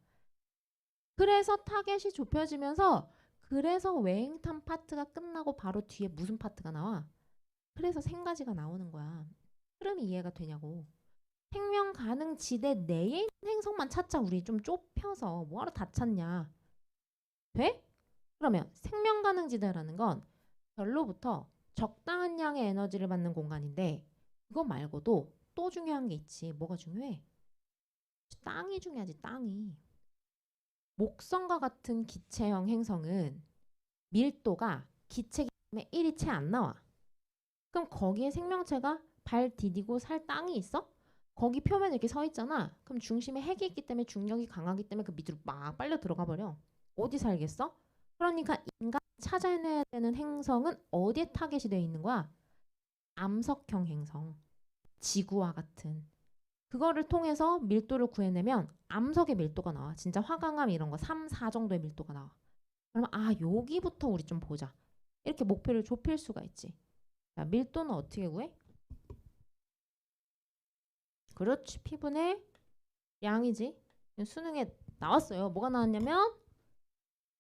그래서 타겟이 좁혀지면서 그래서 외행탐 파트가 끝나고 바로 뒤에 무슨 파트가 나와? 그래서 생가지가 나오는 거야. 흐름이 이해가 되냐고. 생명 가능 지대 내에 있는 행성만 찾자. 우리 좀 좁혀서 뭐하러 다 찾냐. 돼? 그러면 생명 가능 지대라는 건 별로부터 적당한 양의 에너지를 받는 공간인데 그거 말고도 또 중요한 게 있지. 뭐가 중요해? 땅이 중요하지. 땅이. 목성과 같은 기체형 행성은 밀도가 기체이기 때문에 1이 채 안 나와. 그럼 거기에 생명체가 발 디디고 살 땅이 있어? 거기 표면에 이렇게 서 있잖아. 그럼 중심에 핵이 있기 때문에 중력이 강하기 때문에 그 밑으로 막 빨려 들어가 버려. 어디 살겠어? 그러니까 인간이 찾아내야 되는 행성은 어디에 타겟이 되어 있는 거야? 암석형 행성. 지구와 같은. 그거를 통해서 밀도를 구해내면 암석의 밀도가 나와. 진짜 화강암 이런 거 3, 4 정도의 밀도가 나와. 그러면 아 여기부터 우리 좀 보자. 이렇게 목표를 좁힐 수가 있지. 자, 밀도는 어떻게 구해? 그렇지. P분의 양이지. 수능에 나왔어요. 뭐가 나왔냐면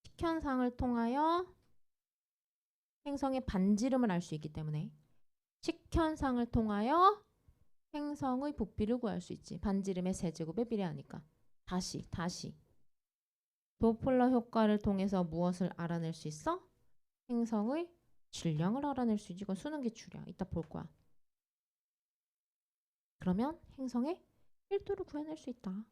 식현상을 통하여 행성의 반지름을 알 수 있기 때문에 식현상을 통하여 행성의 부피를 구할 수 있지. 반지름의 세제곱에 비례하니까. 다시 도플러 효과를 통해서 무엇을 알아낼 수 있어? 행성의 질량을 알아낼 수 있지. 이건 수능 기출이야. 이따 볼 거야. 그러면 행성의 1도를 구해낼 수 있다.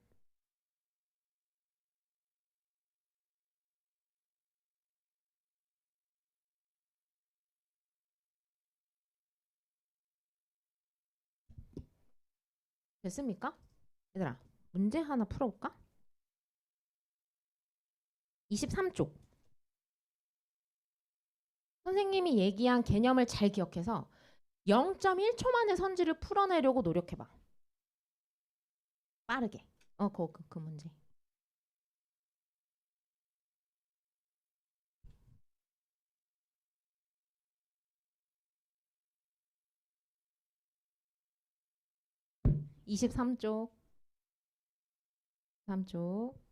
됐습니까? 얘들아, 문제 하나 풀어볼까? 23쪽. 선생님이 얘기한 개념을 잘 기억해서 0.1초 만에 선지를 풀어내려고 노력해봐. 빠르게. 그 문제. (23쪽) 3쪽.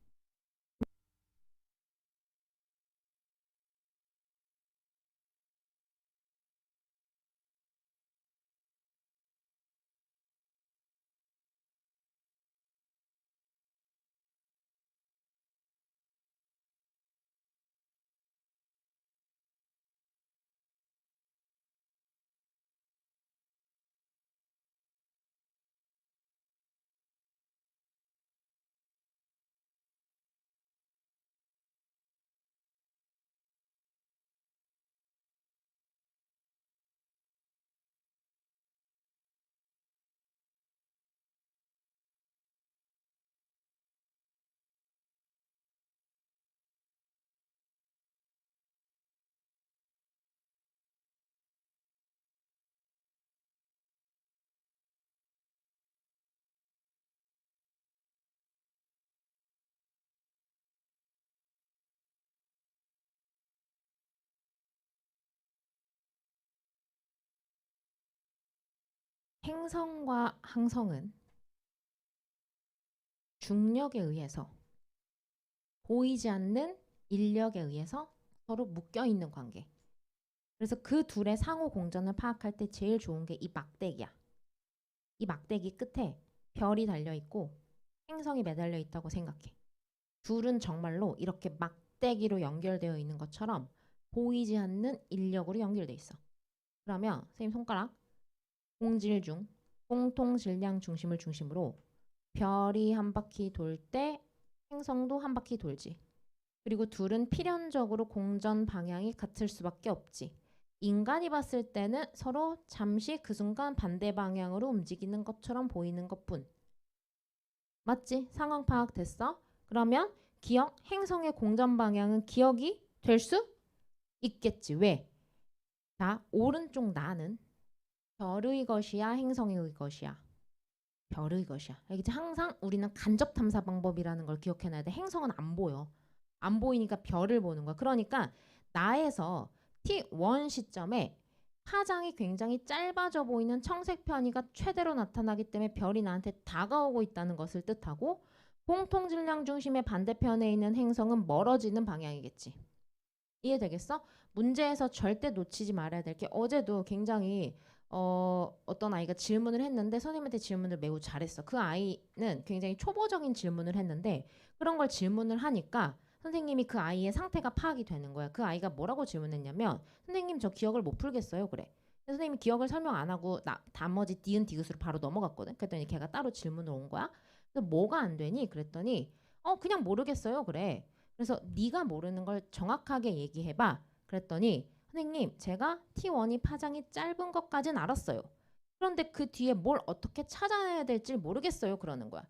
행성과 항성은 중력에 의해서 보이지 않는 인력에 의해서 서로 묶여있는 관계. 그래서 그 둘의 상호 공전을 파악할 때 제일 좋은 게 이 막대기야. 이 막대기 끝에 별이 달려있고 행성이 매달려 있다고 생각해. 둘은 정말로 이렇게 막대기로 연결되어 있는 것처럼 보이지 않는 인력으로 연결돼 있어. 그러면 선생님 손가락 공질 중 공통 질량 중심을 중심으로 별이 한 바퀴 돌 때 행성도 한 바퀴 돌지. 그리고 둘은 필연적으로 공전 방향이 같을 수밖에 없지. 인간이 봤을 때는 서로 잠시 그 순간 반대 방향으로 움직이는 것처럼 보이는 것뿐. 맞지? 상황 파악됐어? 그러면 기억, 행성의 공전 방향은 기억이 될 수 있겠지. 왜? 자, 오른쪽 나는 별의 것이야, 행성의 것이야? 별의 것이야. 알겠지? 항상 우리는 간접 탐사 방법이라는 걸 기억해놔야 돼. 행성은 안 보여. 안 보이니까 별을 보는 거야. 그러니까 나에서 T1 시점에 파장이 굉장히 짧아져 보이는 청색 편이가 최대로 나타나기 때문에 별이 나한테 다가오고 있다는 것을 뜻하고 공통 질량 중심의 반대편에 있는 행성은 멀어지는 방향이겠지. 이해되겠어? 문제에서 절대 놓치지 말아야 될 게 어제도 굉장히 어떤 아이가 질문을 했는데 선생님한테 질문을 매우 잘했어. 그 아이는 굉장히 초보적인 질문을 했는데 그런 걸 질문을 하니까 선생님이 그 아이의 상태가 파악이 되는 거야. 그 아이가 뭐라고 질문했냐면 선생님 저 기억을 못 풀겠어요. 그래. 선생님이 기억을 설명 안 하고 나머지 디은 디귿으로 바로 넘어갔거든. 그랬더니 걔가 따로 질문을 온 거야. 그래서 뭐가 안 되니? 그랬더니 그냥 모르겠어요. 그래. 그래서 네가 모르는 걸 정확하게 얘기해봐. 그랬더니 선생님 제가 T1이 파장이 짧은 것까진 알았어요. 그런데 그 뒤에 뭘 어떻게 찾아내야 될지 모르겠어요. 그러는 거야.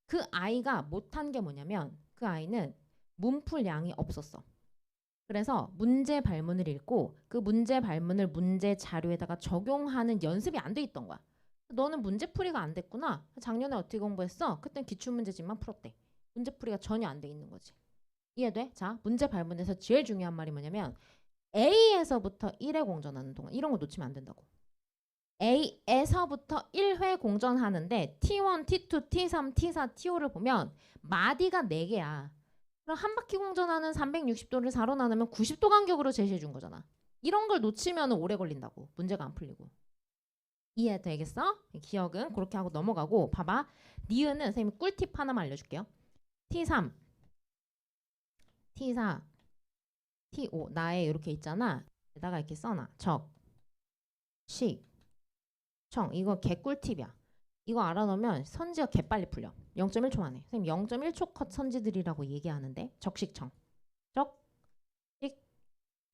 그 아이가 못한 게 뭐냐면 그 아이는 문풀량이 없었어. 그래서 문제 발문을 읽고 그 문제 발문을 문제 자료에다가 적용하는 연습이 안 돼 있던 거야. 너는 문제풀이가 안 됐구나. 작년에 어떻게 공부했어? 그땐 기출문제집만 풀었대. 문제풀이가 전혀 안 돼 있는 거지. 이해돼? 자, 문제 발문에서 제일 중요한 말이 뭐냐면 A에서부터 1회 공전하는 동안 이런 거 놓치면 안 된다고. A에서부터 1회 공전하는데 T1, T2, T3, T4, T5를 보면 마디가 4개야. 그럼 한 바퀴 공전하는 360도를 4로 나누면 90도 간격으로 제시해 준 거잖아. 이런 걸 놓치면 오래 걸린다고. 문제가 안 풀리고. 이해되겠어? 기억은 그렇게 하고 넘어가고 봐봐. 니은은 선생님이 꿀팁 하나만 알려줄게요. T3, T4, T5 나에 이렇게 있잖아. 에다가 이렇게 써놔. 적, 식, 청. 이거 개꿀팁이야. 이거 알아놓으면 선지가 개빨리 풀려. 0.1초 만에. 선생님 0.1초 컷 선지들이라고 얘기하는데 적식청. 적, 식,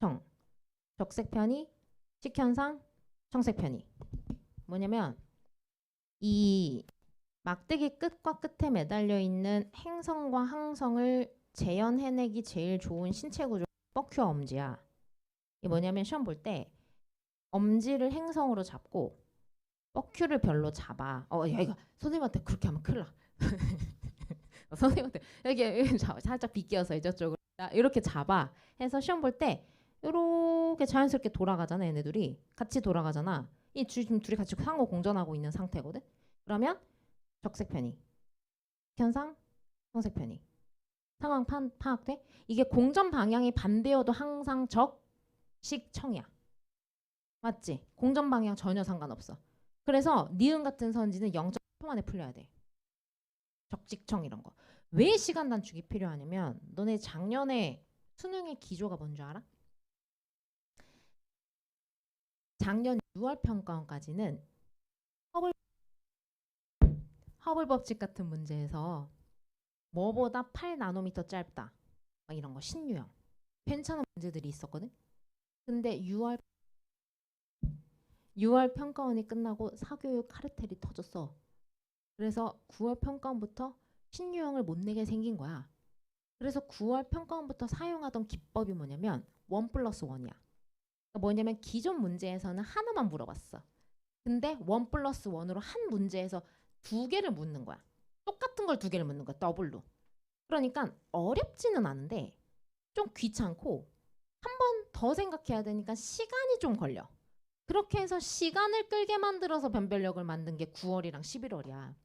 청. 적색편이, 식현상, 청색편이. 뭐냐면 이 막대기 끝과 끝에 매달려 있는 행성과 항성을 재현해내기 제일 좋은 신체 구조 뻐큐어 엄지야. 이게 뭐냐면 시험 볼 때 엄지를 행성으로 잡고 뻐큐를 별로 잡아. 야 이거 선생님한테 그렇게 하면 큰일 나. 선생님한테 여기 살짝 비껴서 이쪽으로 이렇게 잡아 해서 시험 볼 때 이렇게 자연스럽게 돌아가잖아. 얘네들이 같이 돌아가잖아. 이 지금 둘이 같이 상호 공전하고 있는 상태거든. 그러면 적색편이, 현상, 청색편이 상황 파악돼? 이게 공전 방향이 반대여도 항상 적식청이야. 맞지? 공전 방향 전혀 상관없어. 그래서 니은 같은 선지는 0.1초 만에 풀려야 돼. 적직청 이런 거. 왜 시간 단축이 필요하냐면 너네 작년에 수능의 기조가 뭔 줄 알아? 작년 6월 평가원까지는 허블 법칙 같은 문제에서 뭐보다 8나노미터 짧다. 막 이런 거 신유형. 괜찮은 문제들이 있었거든. 근데 6월 평가원이 끝나고 사교육 카르텔이 터졌어. 그래서 9월 평가원부터 신유형을 못 내게 생긴 거야. 그래서 9월 평가원부터 사용하던 기법이 뭐냐면 1+1이야. 그러니까 뭐냐면 기존 문제에서는 하나만 물어봤어. 근데 1+1으로 한 문제에서 2개를 묻는 거야. 똑같은 걸 2개를 묻는 거야. 더블로. 그러니까 어렵지는 않은데 좀 귀찮고 한 번 더 생각해야 되니까 시간이 좀 걸려. 그렇게 해서 시간을 끌게 만들어서 변별력을 만든 게 9월이랑 11월이야.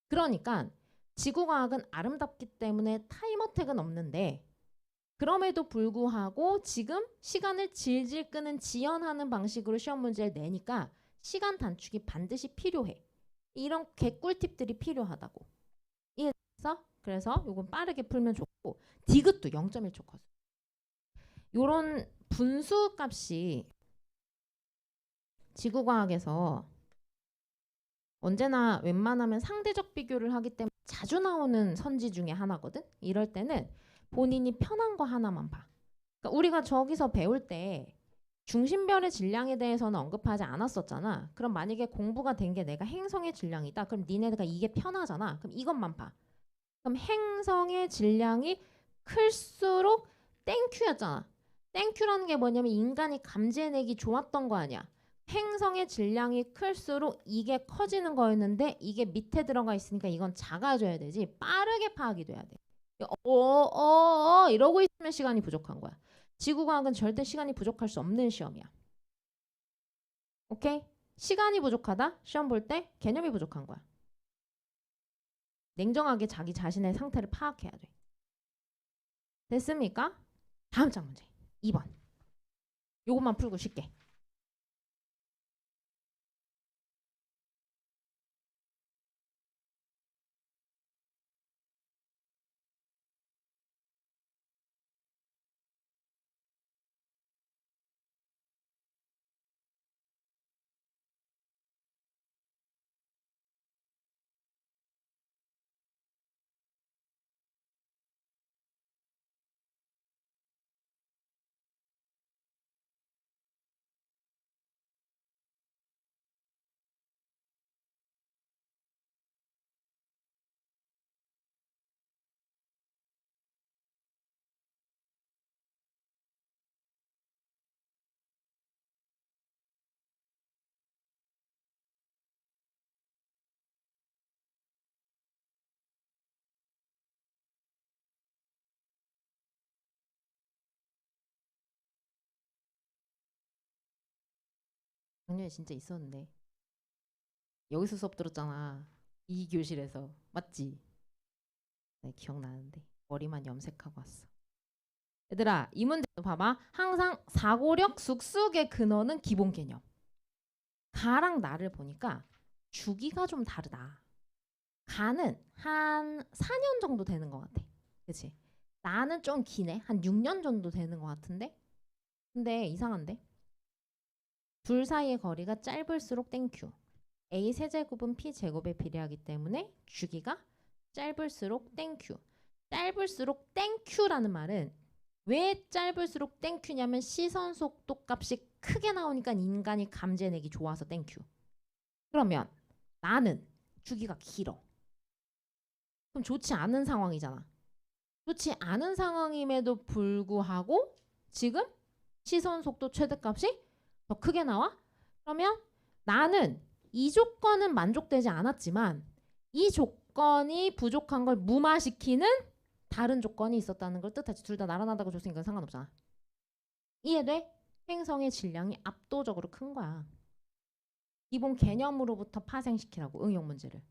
그러니까 지구과학은 아름답기 때문에 타임어택은 없는데 그럼에도 불구하고 지금 시간을 질질 끄는 지연하는 방식으로 시험 문제를 내니까 시간 단축이 반드시 필요해. 이런 개꿀팁들이 필요하다고. 이해됐어? 그래서 이건 빠르게 풀면 좋고 디귿도 0.1초 컷. 요런 분수 값이 지구과학에서 언제나 웬만하면 상대적 비교를 하기 때문에 자주 나오는 선지 중에 하나거든. 이럴 때는 본인이 편한 거 하나만 봐. 그러니까 우리가 저기서 배울 때 중심별의 질량에 대해서는 언급하지 않았었잖아. 그럼 만약에 공부가 된 게 내가 행성의 질량이다. 그럼 니네가 이게 편하잖아. 그럼 이것만 봐. 그럼 행성의 질량이 클수록 땡큐였잖아. 땡큐라는 게 뭐냐면 인간이 감지해내기 좋았던 거 아니야. 행성의 질량이 클수록 이게 커지는 거였는데 이게 밑에 들어가 있으니까 이건 작아져야 되지. 빠르게 파악이 돼야 돼. 이러고 있으면 시간이 부족한 거야. 지구과학은 절대 시간이 부족할 수 없는 시험이야. 오케이? 시간이 부족하다? 시험 볼 때 개념이 부족한 거야. 냉정하게 자기 자신의 상태를 파악해야 돼. 됐습니까? 다음 장 문제. 2번. 요것만 풀고 쉽게. 작년에 진짜 있었는데. 여기서 수업 들었잖아. 이 교실에서. 맞지? 네, 기억나는데. 머리만 염색하고 왔어. 얘들아, 이 문제도 봐봐. 항상 사고력 쑥쑥의 근원은 기본 개념. 가랑 나를 보니까 주기가 좀 다르다. 가는 한 4년 정도 되는 것 같아. 그치? 나는 좀 기네. 한 6년 정도 되는 것 같은데? 근데 이상한데? 둘 사이의 거리가 짧을수록 땡큐. a 세제곱은 p 제곱에 비례하기 때문에 주기가 짧을수록 땡큐. 짧을수록 땡큐라는 말은 왜 짧을수록 땡큐냐면 시선 속도 값이 크게 나오니까 인간이 감지해내기 좋아서 땡큐. 그러면 나는 주기가 길어. 그럼 좋지 않은 상황이잖아. 좋지 않은 상황임에도 불구하고 지금 시선 속도 최대값이 더 크게 나와? 그러면 나는 이 조건은 만족되지 않았지만 이 조건이 부족한 걸 무마시키는 다른 조건이 있었다는 걸 뜻하지. 둘 다 나란하다고 줬으니까 상관없잖아. 이해돼? 행성의 질량이 압도적으로 큰 거야. 기본 개념으로부터 파생시키라고 응용 문제를.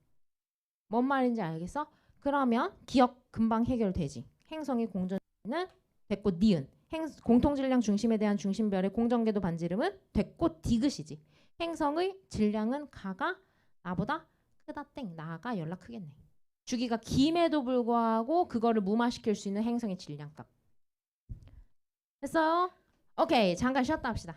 뭔 말인지 알겠어? 그러면 기억 금방 해결되지. 행성의 공전은 됐고 니은. 공통질량 중심에 대한 중심별의 공전궤도 반지름은 됐고 디귿이지. 행성의 질량은 가가 나보다 크다 땡. 나가 연락 크겠네. 주기가 김에도 불구하고 그거를 무마시킬 수 있는 행성의 질량값. 됐어요? 오케이. 잠깐 쉬었다 합시다.